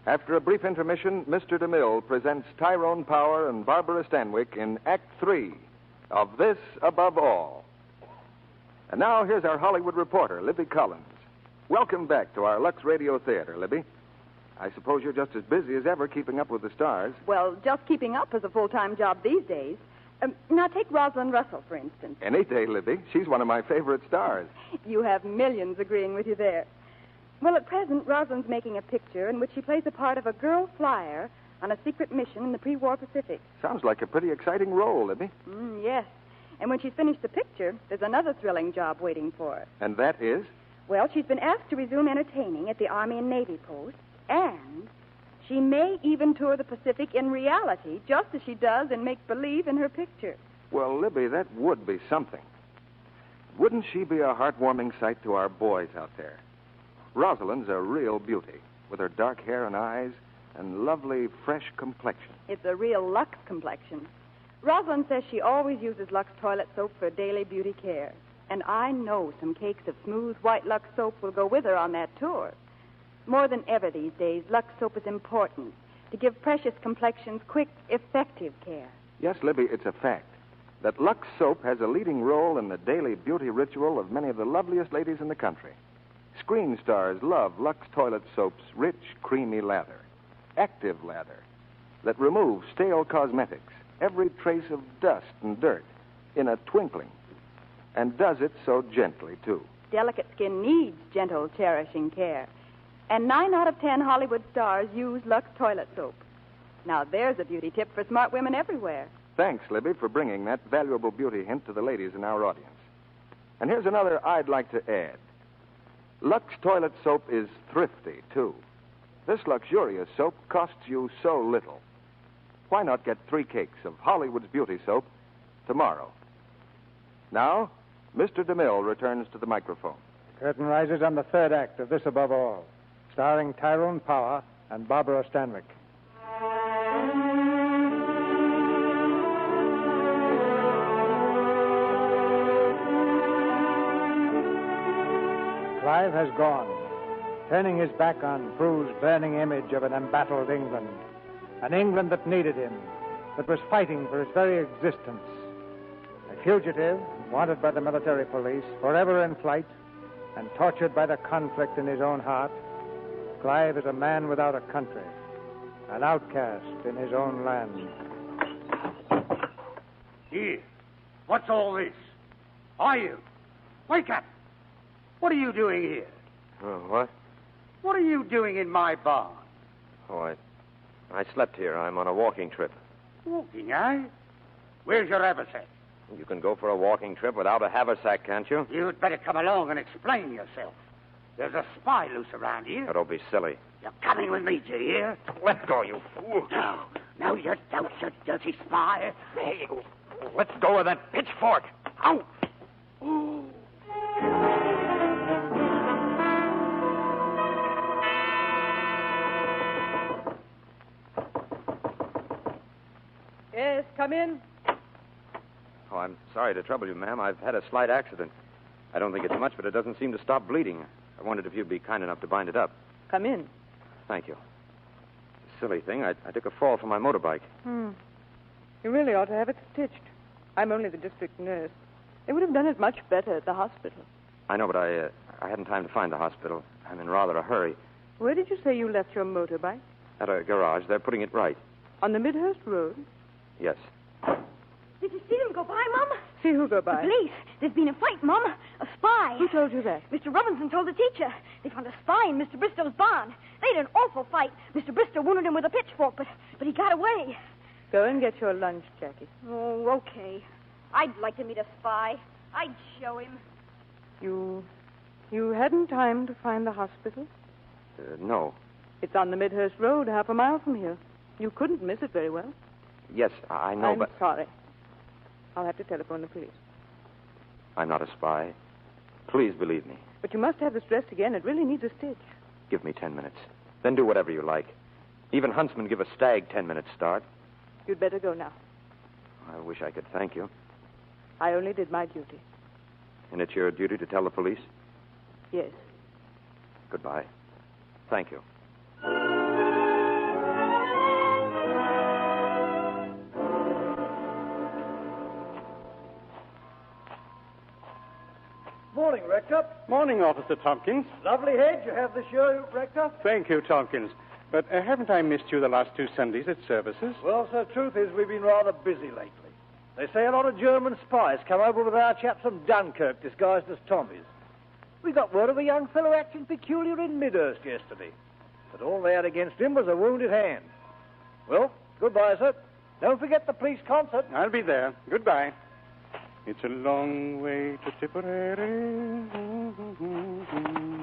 After a brief intermission, Mr. DeMille presents Tyrone Power and Barbara Stanwyck in Act 3 of This Above All. And now here's our Hollywood reporter, Libby Collins. Welcome back to our Lux Radio Theater, Libby. I suppose you're just as busy as ever keeping up with the stars. Well, just keeping up is a full-time job these days. Now, take Rosalind Russell, for instance. Any day, Libby. She's one of my favorite stars. You have millions agreeing with you there. Well, at present, Rosalind's making a picture in which she plays the part of a girl flyer on a secret mission in the pre-war Pacific. Sounds like a pretty exciting role, Libby. Yes. And when she's finished the picture, there's another thrilling job waiting for her. And that is? Well, she's been asked to resume entertaining at the Army and Navy post, and she may even tour the Pacific in reality, just as she does in make-believe in her picture. Well, Libby, that would be something. wouldn't she be a heartwarming sight to our boys out there? Rosalind's a real beauty, with her dark hair and eyes and lovely, fresh complexion. It's a real Lux complexion. Rosalind says she always uses Lux toilet soap for daily beauty care. And I know some cakes of smooth white Lux soap will go with her on that tour. More than ever these days, Lux soap is important to give precious complexions quick, effective care. Yes, Libby, it's a fact that Lux soap has a leading role in the daily beauty ritual of many of the loveliest ladies in the country. Screen stars love Lux toilet soap's rich, creamy lather, active lather, that removes stale cosmetics, every trace of dust and dirt, in a twinkling, and does it so gently, too. Delicate skin needs gentle, cherishing care. And 9 out of 10 Hollywood stars use Lux toilet soap. Now, there's a beauty tip for smart women everywhere. Thanks, Libby, for bringing that valuable beauty hint to the ladies in our audience. And here's another I'd like to add. Lux toilet soap is thrifty, too. This luxurious soap costs you so little. Why not get 3 cakes of Hollywood's beauty soap tomorrow? Now, Mr. DeMille returns to the microphone. Curtain rises on the third act of This Above All, starring Tyrone Power and Barbara Stanwyck. Clive has gone, turning his back on Prue's burning image of an embattled England, an England that needed him, that was fighting for his very existence. A fugitive, wanted by the military police, forever in flight, and tortured by the conflict in his own heart, Clive is a man without a country, an outcast in his own land. Here, what's all this? Are you? Wake up! What are you doing here? What? What are you doing in my barn? Oh, I slept here. I'm on a walking trip. Walking, eh? Where's your haversack? You can go for a walking trip without a haversack, can't you? You'd better come along and explain yourself. There's a spy loose around here. Oh, don't be silly. You're coming with me, do you hear? Let go, you fool. No, you don't, you dirty spy. Hey, let's go with that pitchfork. Ow! Yes, come in. Oh, I'm sorry to trouble you, ma'am. I've had a slight accident. I don't think it's much, but it doesn't seem to stop bleeding. I wondered if you'd be kind enough to bind it up. Come in. Thank you. Silly thing. I took a fall from my motorbike. You really ought to have it stitched. I'm only the district nurse. They would have done it much better at the hospital. I know, but I hadn't time to find the hospital. I'm in rather a hurry. Where did you say you left your motorbike? At a garage. They're putting it right. On the Midhurst Road? Yes. Did you see them go by, Mum? See who go by? The police. There's been a fight, Mum. A spy. Who told you that? Mr. Robinson told the teacher. They found a spy in Mr. Bristow's barn. They had an awful fight. Mr. Bristow wounded him with a pitchfork, but he got away. Go and get your lunch, Jackie. Oh, okay. I'd like to meet a spy. I'd show him. You hadn't time to find the hospital? No. It's on the Midhurst Road, half a mile from here. You couldn't miss it very well. Yes, I know, I'm but... sorry. I'll have to telephone the police. I'm not a spy. Please believe me. But you must have this dressed again. It really needs a stitch. Give me 10 minutes. Then do whatever you like. Even huntsmen give a stag 10 minutes start. You'd better go now. I wish I could thank you. I only did my duty. And it's your duty to tell the police? Yes. Goodbye. Thank you. Morning, Rector. Morning, Officer Tompkins. Lovely head you have this year, Rector. Thank you, Tompkins. But haven't I missed you the last 2 Sundays at services? Well, sir, truth is we've been rather busy lately. They say a lot of German spies come over with our chaps from Dunkirk disguised as Tommies. We got word of a young fellow acting peculiar in Midhurst yesterday. But all they had against him was a wounded hand. Well, goodbye, sir. Don't forget the police concert. I'll be there. Goodbye. It's a long way to Tipperary.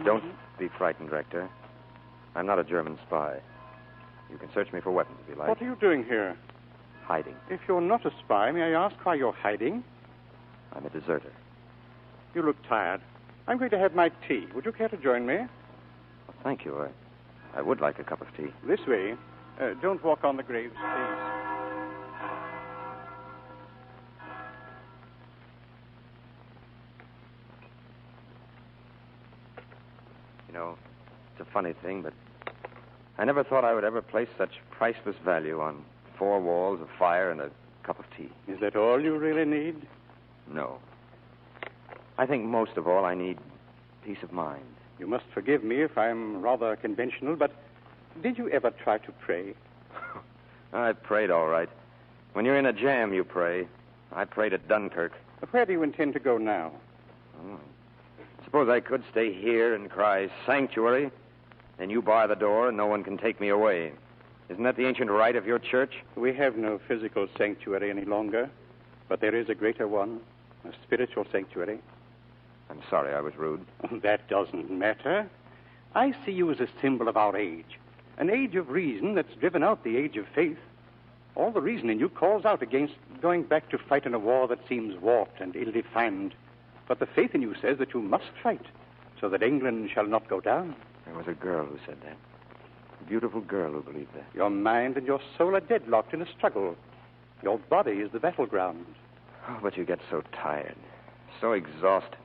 Don't be frightened, Rector. I'm not a German spy. You can search me for weapons if you like. What are you doing here? Hiding. If you're not a spy, may I ask why you're hiding? I'm a deserter. You look tired. I'm going to have my tea. Would you care to join me? Well, thank you. I would like a cup of tea. This way. Don't walk on the graves, please. You know, it's a funny thing, but I never thought I would ever place such priceless value on 4 walls, a fire, and a cup of tea. Is that all you really need? No. I think most of all I need peace of mind. You must forgive me if I'm rather conventional, but did you ever try to pray? I prayed all right. When you're in a jam, you pray. I prayed at Dunkirk. Where do you intend to go now? Oh, suppose I could stay here and cry sanctuary, and you bar the door and no one can take me away. Isn't that the ancient right of your church? We have no physical sanctuary any longer, but there is a greater one, a spiritual sanctuary. I'm sorry I was rude. That doesn't matter. I see you as a symbol of our age, an age of reason that's driven out the age of faith. All the reason in you calls out against going back to fight in a war that seems warped and ill-defined. But the faith in you says that you must fight, so that England shall not go down. There was a girl who said that. A beautiful girl who believed that. Your mind and your soul are deadlocked in a struggle. Your body is the battleground. Oh, but you get so tired, so exhausted.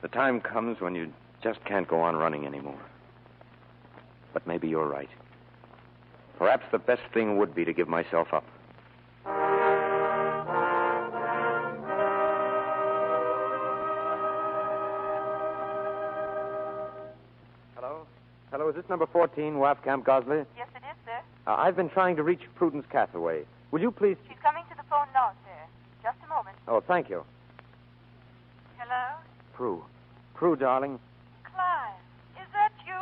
The time comes when you just can't go on running anymore. But maybe you're right. Perhaps the best thing would be to give myself up. Hello, is this number 14, Waff Camp Gosley? Yes, it is, sir. I've been trying to reach Prudence Cathaway. Will you please... She's coming to the phone now, sir. Just a moment. Oh, thank you. Hello? Prue, darling. Clive, is that you?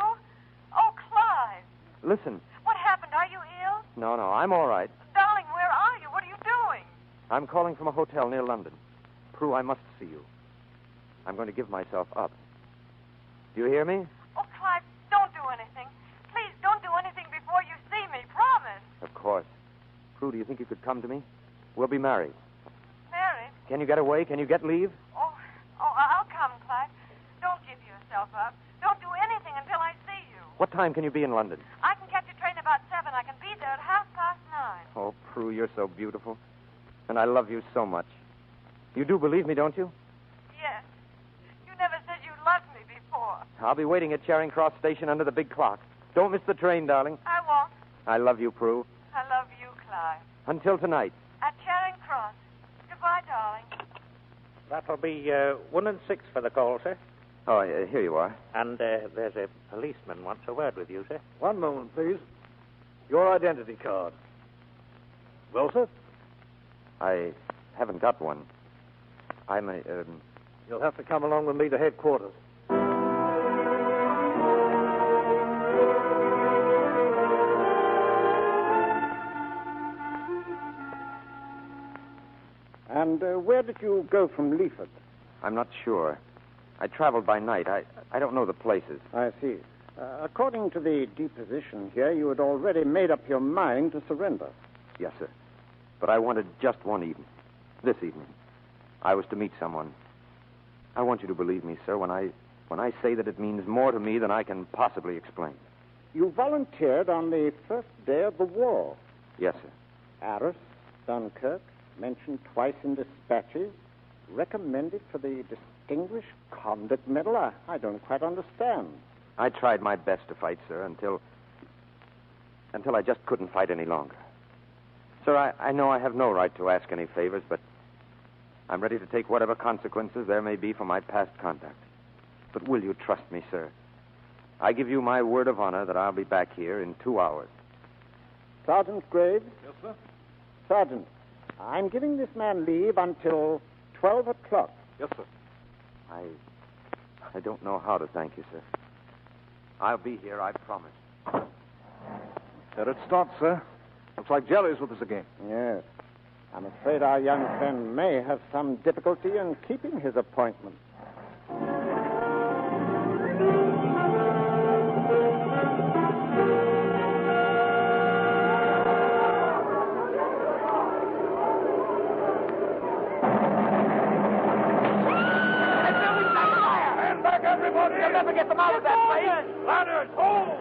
Oh, Clive. Listen. What happened? Are you ill? No, I'm all right. Darling, where are you? What are you doing? I'm calling from a hotel near London. Prue, I must see you. I'm going to give myself up. Do you hear me? Oh, Clive, don't do anything. Please, don't do anything before you see me. Promise. Of course. Prue, do you think you could come to me? We'll be married. Married? Can you get away? Can you get leave? Oh, I'll come, Clive. Don't give yourself up. Don't do anything until I see you. What time can you be in London? I can catch a train about 7. I can be there at 9:30. Oh, Prue, you're so beautiful. And I love you so much. You do believe me, don't you? Yes. You never said you loved me before. I'll be waiting at Charing Cross Station under the big clock. Don't miss the train, darling. I won't. I love you, Prue. I love you, Clive. Until tonight. At Charing Cross. Goodbye, darling. That'll be 1 and 6 for the call, sir. Oh, here you are. And there's a policeman wants a word with you, sir. One moment, please. Your identity card. Well, sir? I haven't got one. I'm a... You'll have to come along with me to headquarters. And where did you go from Leaford? I'm not sure. I traveled by night. I don't know the places. I see. According to the deposition here, you had already made up your mind to surrender. Yes, sir. But I wanted just one evening. This evening. I was to meet someone. I want you to believe me, sir, when I say that it means more to me than I can possibly explain. You volunteered on the first day of the war. Yes, sir. Arras, Dunkirk, mentioned twice in dispatches, recommended for the Distinguished Conduct Medal. I don't quite understand. I tried my best to fight, sir, until I just couldn't fight any longer. Sir, I know I have no right to ask any favors, but I'm ready to take whatever consequences there may be for my past conduct. But will you trust me, sir? I give you my word of honor that I'll be back here in 2 hours. Sergeant Graves? Yes, sir? Sergeant, I'm giving this man leave until 12 o'clock. Yes, sir. I don't know how to thank you, sir. I'll be here, I promise. There it starts, sir. Looks like Jerry's with us again. Yes. I'm afraid our young friend may have some difficulty in keeping his appointment. You'll never get them out of that place. Ladders, hold!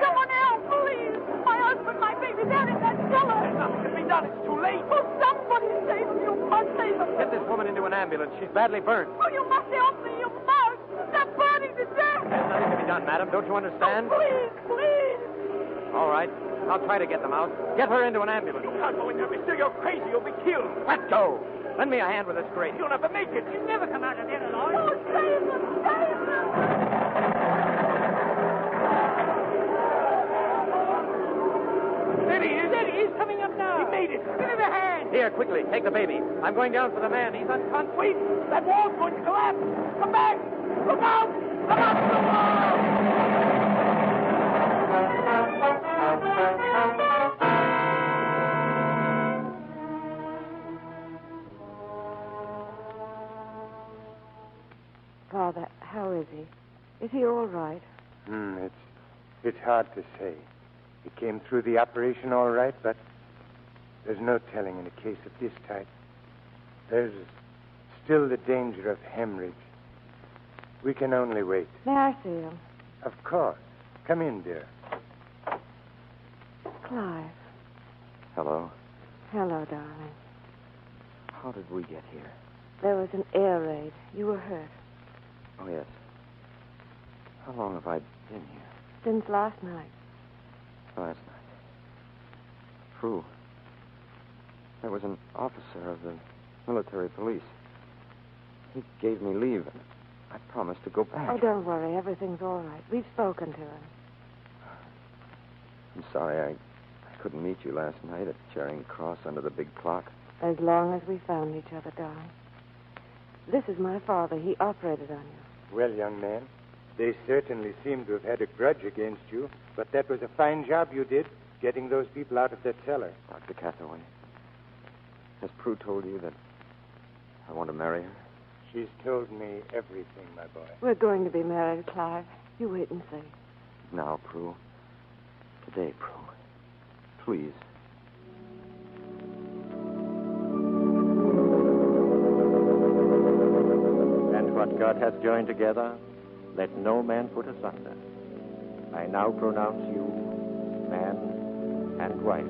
Someone else, please. My husband, my baby, they're in that cellar. There's nothing to be done. It's too late. Oh, somebody save them. You must save them. Get this woman into an ambulance. She's badly burnt. Oh, you must help me. You must. They're burning to death. There's nothing to be done, madam. Don't you understand? Oh, please. All right. I'll try to get them out. Get her into an ambulance. You can't go in there, mister. You're crazy. You'll be killed. Let go. Lend me a hand with this crate. You'll never make it. You'll never come out of there alive. Oh, save them. Save them. There he is coming up now. He made it. Give him a hand. Here, quickly. Take the baby. I'm going down for the man. He's unconscious. Wait. That wall's going to collapse. Come back. Look out. Come out to the wall. Father, how is he? Is he all right? It's hard to say. He came through the operation all right, but there's no telling in a case of this type. There's still the danger of hemorrhage. We can only wait. May I see him? Of course. Come in, dear. Clive. Hello. Hello, darling. How did we get here? There was an air raid. You were hurt. Oh, yes. How long have I been here? Since last night. Last night. True. There was an officer of the military police. He gave me leave, and I promised to go back. Oh, don't worry. Everything's all right. We've spoken to him. I'm sorry I couldn't meet you last night at Charing Cross under the big clock. As long as we found each other, darling. This is my father. He operated on you. Well, young man, they certainly seem to have had a grudge against you, but that was a fine job you did, getting those people out of that cellar. Dr. Cathaway, has Prue told you that I want to marry her? She's told me everything, my boy. We're going to be married, Clive. You wait and see. Now, Prue. Today, Prue. Please. And what God hath joined together, let no man put asunder. I now pronounce you man and wife.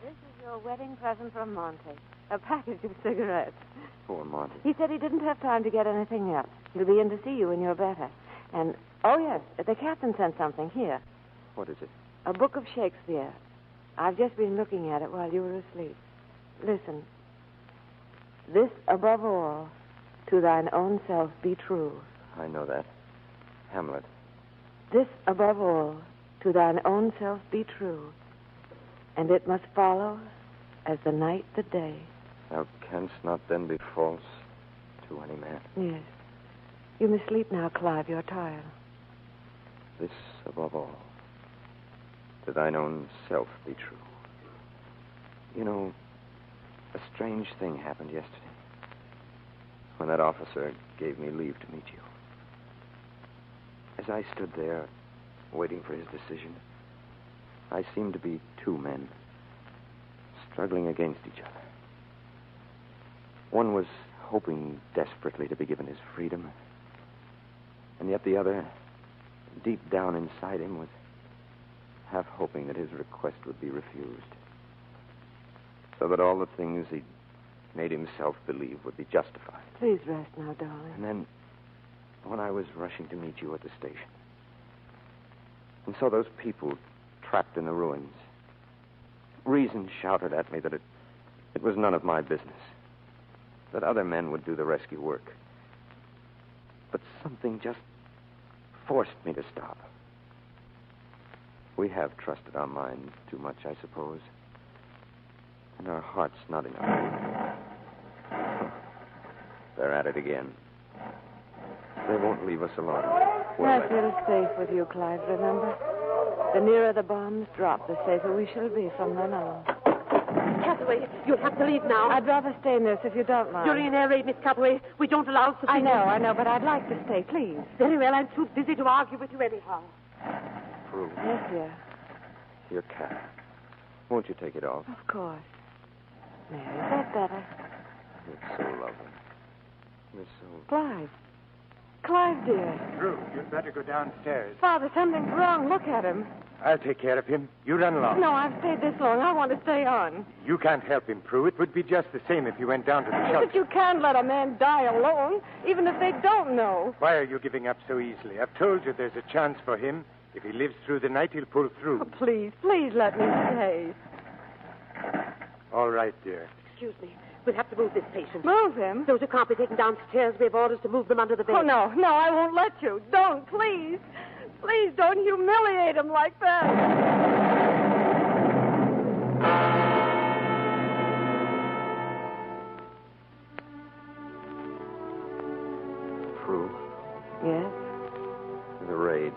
This is your wedding present from Monty. A package of cigarettes. Poor Monty. He said he didn't have time to get anything else. He'll be in to see you when you're better. And, oh, yes, the captain sent something here. What is it? A book of Shakespeare. I've just been looking at it while you were asleep. Listen. This, above all, to thine own self be true. I know that. Hamlet. This, above all, to thine own self be true. And it must follow as the night the day. Thou canst not then be false to any man. Yes. You must sleep now, Clive. You're tired. This, above all, to thine own self be true. You know, a strange thing happened yesterday when that officer gave me leave to meet you. As I stood there waiting for his decision, I seemed to be two men struggling against each other. One was hoping desperately to be given his freedom, and yet the other, deep down inside him, was half hoping that his request would be refused, so that all the things he'd made himself believe would be justified. Please rest now, darling. And then, when I was rushing to meet you at the station, and saw those people trapped in the ruins, reason shouted at me that it was none of my business, that other men would do the rescue work. But something just forced me to stop. We have trusted our minds too much, I suppose, and our hearts not enough. They're at it again. They won't leave us alone. I feel safe with you, Clive, remember? The nearer the bombs drop, the safer we shall be from then on. Cathaway, you'll have to leave now. I'd rather stay, nurse, if you don't mind. During an air raid, Miss Cathaway, we don't allow civilians. I know, but I'd like to stay, please. Very well, I'm too busy to argue with you anyhow. Prue. Yes, dear. Your cat. Won't you take it off? Of course. There, is that better? It's so lovely. You're so... Clive. Clive, dear. Drew, you'd better go downstairs. Father, something's wrong. Look at him. I'll take care of him. You run along. No, I've stayed this long. I want to stay on. You can't help him, Prue. It would be just the same if you went down to the shelter. But you can't let a man die alone, even if they don't know. Why are you giving up so easily? I've told you there's a chance for him. If he lives through the night, he'll pull through. Oh, please let me stay. All right, dear. Excuse me. We'll have to move this patient. Move him? Those who can't be taken downstairs, we have orders to move them under the bed. Oh, no, I won't let you. Don't, please. Please don't humiliate him like that. Prue? Yes? The raid.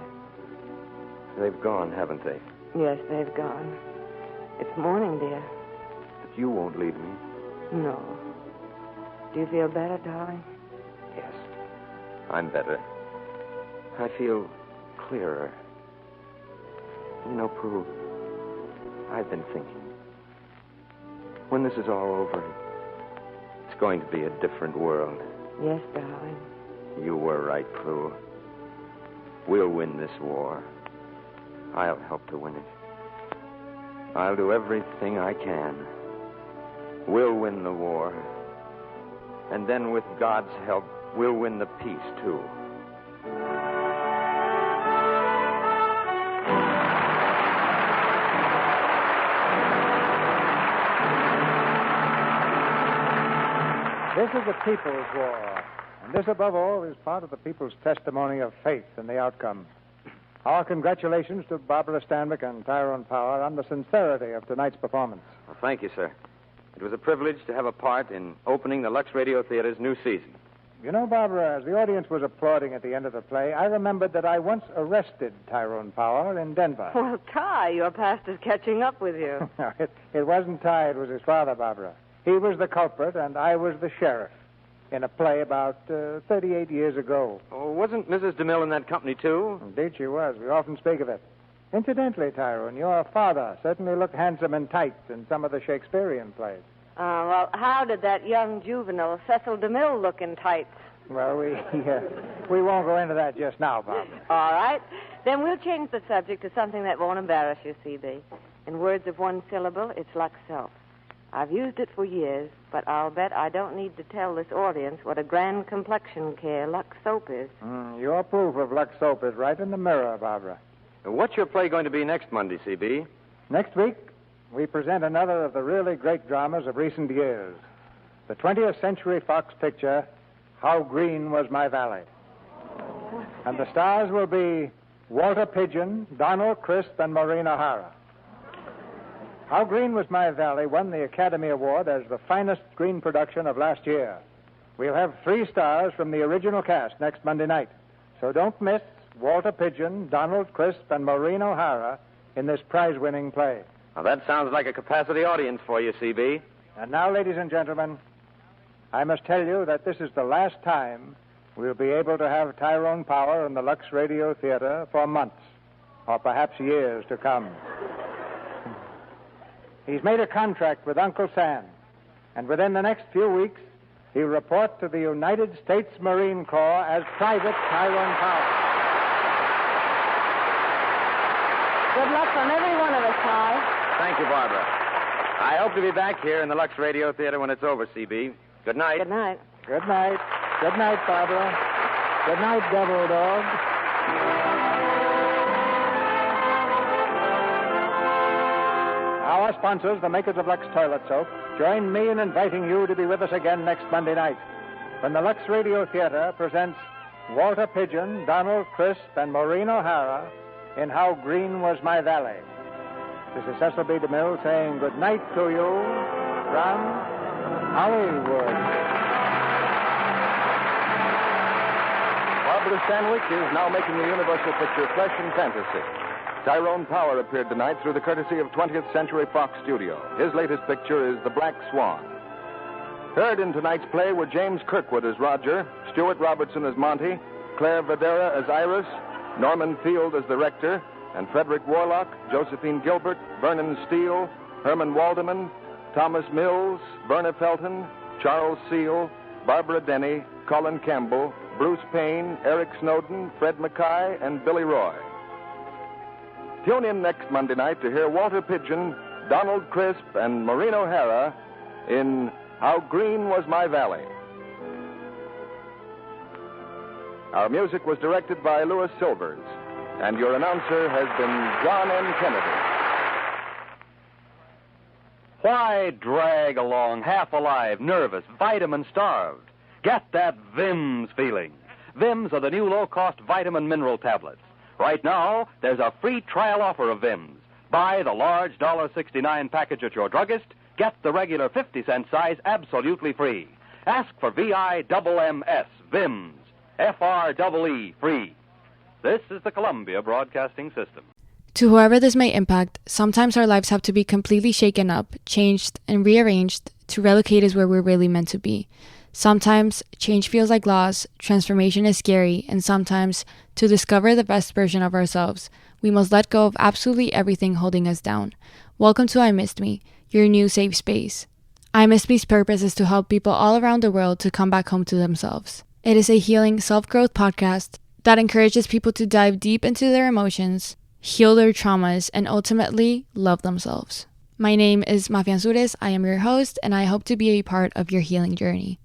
They've gone, haven't they? Yes, they've gone. It's morning, dear. But you won't leave me. No. Do you feel better, darling? Yes. I'm better. I feel clearer. You know, Prue, I've been thinking. When this is all over, it's going to be a different world. Yes, darling. You were right, Prue. We'll win this war. I'll help to win it. I'll do everything I can. We'll win the war. And then, with God's help, we'll win the peace, too. This is a people's war, and this, above all, is part of the people's testimony of faith in the outcome. Our congratulations to Barbara Stanwyck and Tyrone Power on the sincerity of tonight's performance. Well, thank you, sir. It was a privilege to have a part in opening the Lux Radio Theater's new season. You know, Barbara, as the audience was applauding at the end of the play, I remembered that I once arrested Tyrone Power in Denver. Well, Ty, your past is catching up with you. It wasn't Ty, it was his father, Barbara. He was the culprit, and I was the sheriff in a play about 38 years ago. Oh, wasn't Mrs. DeMille in that company, too? Indeed she was. We often speak of it. Incidentally, Tyrone, your father certainly looked handsome in tights in some of the Shakespearean plays. Well, how did that young juvenile, Cecil DeMille, look in tights? Well, we won't go into that just now, Barbara. All right. Then we'll change the subject to something that won't embarrass you, CB. In words of one syllable, it's Lux Soap. I've used it for years, but I'll bet I don't need to tell this audience what a grand complexion care Lux Soap is. Your proof of Lux Soap is right in the mirror, Barbara. What's your play going to be next Monday, CB? Next week, we present another of the really great dramas of recent years. The 20th Century Fox picture, How Green Was My Valley. And the stars will be Walter Pidgeon, Donald Crisp, and Maureen O'Hara. How Green Was My Valley won the Academy Award as the finest screen production of last year. We'll have 3 stars from the original cast next Monday night. So don't miss Walter Pidgeon, Donald Crisp, and Maureen O'Hara in this prize-winning play. Now, that sounds like a capacity audience for you, CB. And now, ladies and gentlemen, I must tell you that this is the last time we'll be able to have Tyrone Power in the Lux Radio Theater for months, or perhaps years to come. He's made a contract with Uncle Sam, and within the next few weeks, he'll report to the United States Marine Corps as Private Tyrone Power. Good luck from every one of us, Ty. Thank you, Barbara. I hope to be back here in the Lux Radio Theater when it's over, CB. Good night. Good night. Good night. Good night, Barbara. Good night, Devil Dog. Our sponsors, the makers of Lux Toilet Soap, join me in inviting you to be with us again next Monday night when the Lux Radio Theater presents Walter Pidgeon, Donald Crisp, and Maureen O'Hara in How Green Was My Valley. This is Cecil B. DeMille saying good night to you from Hollywood. Barbara Stanwyck is now making the Universal picture Flesh and Fantasy. Tyrone Power appeared tonight through the courtesy of 20th Century Fox Studio. His latest picture is The Black Swan. Heard in tonight's play were James Kirkwood as Roger, Stuart Robertson as Monty, Claire Videra as Iris, Norman Field as the Rector, and Frederick Warlock, Josephine Gilbert, Vernon Steele, Herman Waldeman, Thomas Mills, Verna Felton, Charles Seal, Barbara Denny, Colin Campbell, Bruce Payne, Eric Snowden, Fred Mackay, and Billy Roy. Tune in next Monday night to hear Walter Pidgeon, Donald Crisp, and Maureen O'Hara in How Green Was My Valley. Our music was directed by Louis Silvers, and your announcer has been John M. Kennedy. Why drag along half alive, nervous, vitamin-starved? Get that Vims feeling. Vims are the new low-cost vitamin mineral tablets. Right now, there's a free trial offer of Vims. Buy the large $1.69 package at your druggist. Get the regular 50-cent size absolutely free. Ask for VIMMS, Vims. FREE, free. This is the Columbia Broadcasting System. To whoever this may impact, sometimes our lives have to be completely shaken up, changed, and rearranged to relocate us where we're really meant to be. Sometimes change feels like loss, transformation is scary, and sometimes, to discover the best version of ourselves, we must let go of absolutely everything holding us down. Welcome to I Missed Me, your new safe space. I Missed Me's purpose is to help people all around the world to come back home to themselves. It is a healing self-growth podcast that encourages people to dive deep into their emotions, heal their traumas, and ultimately love themselves. My name is Mafia Ansures. I am your host, and I hope to be a part of your healing journey.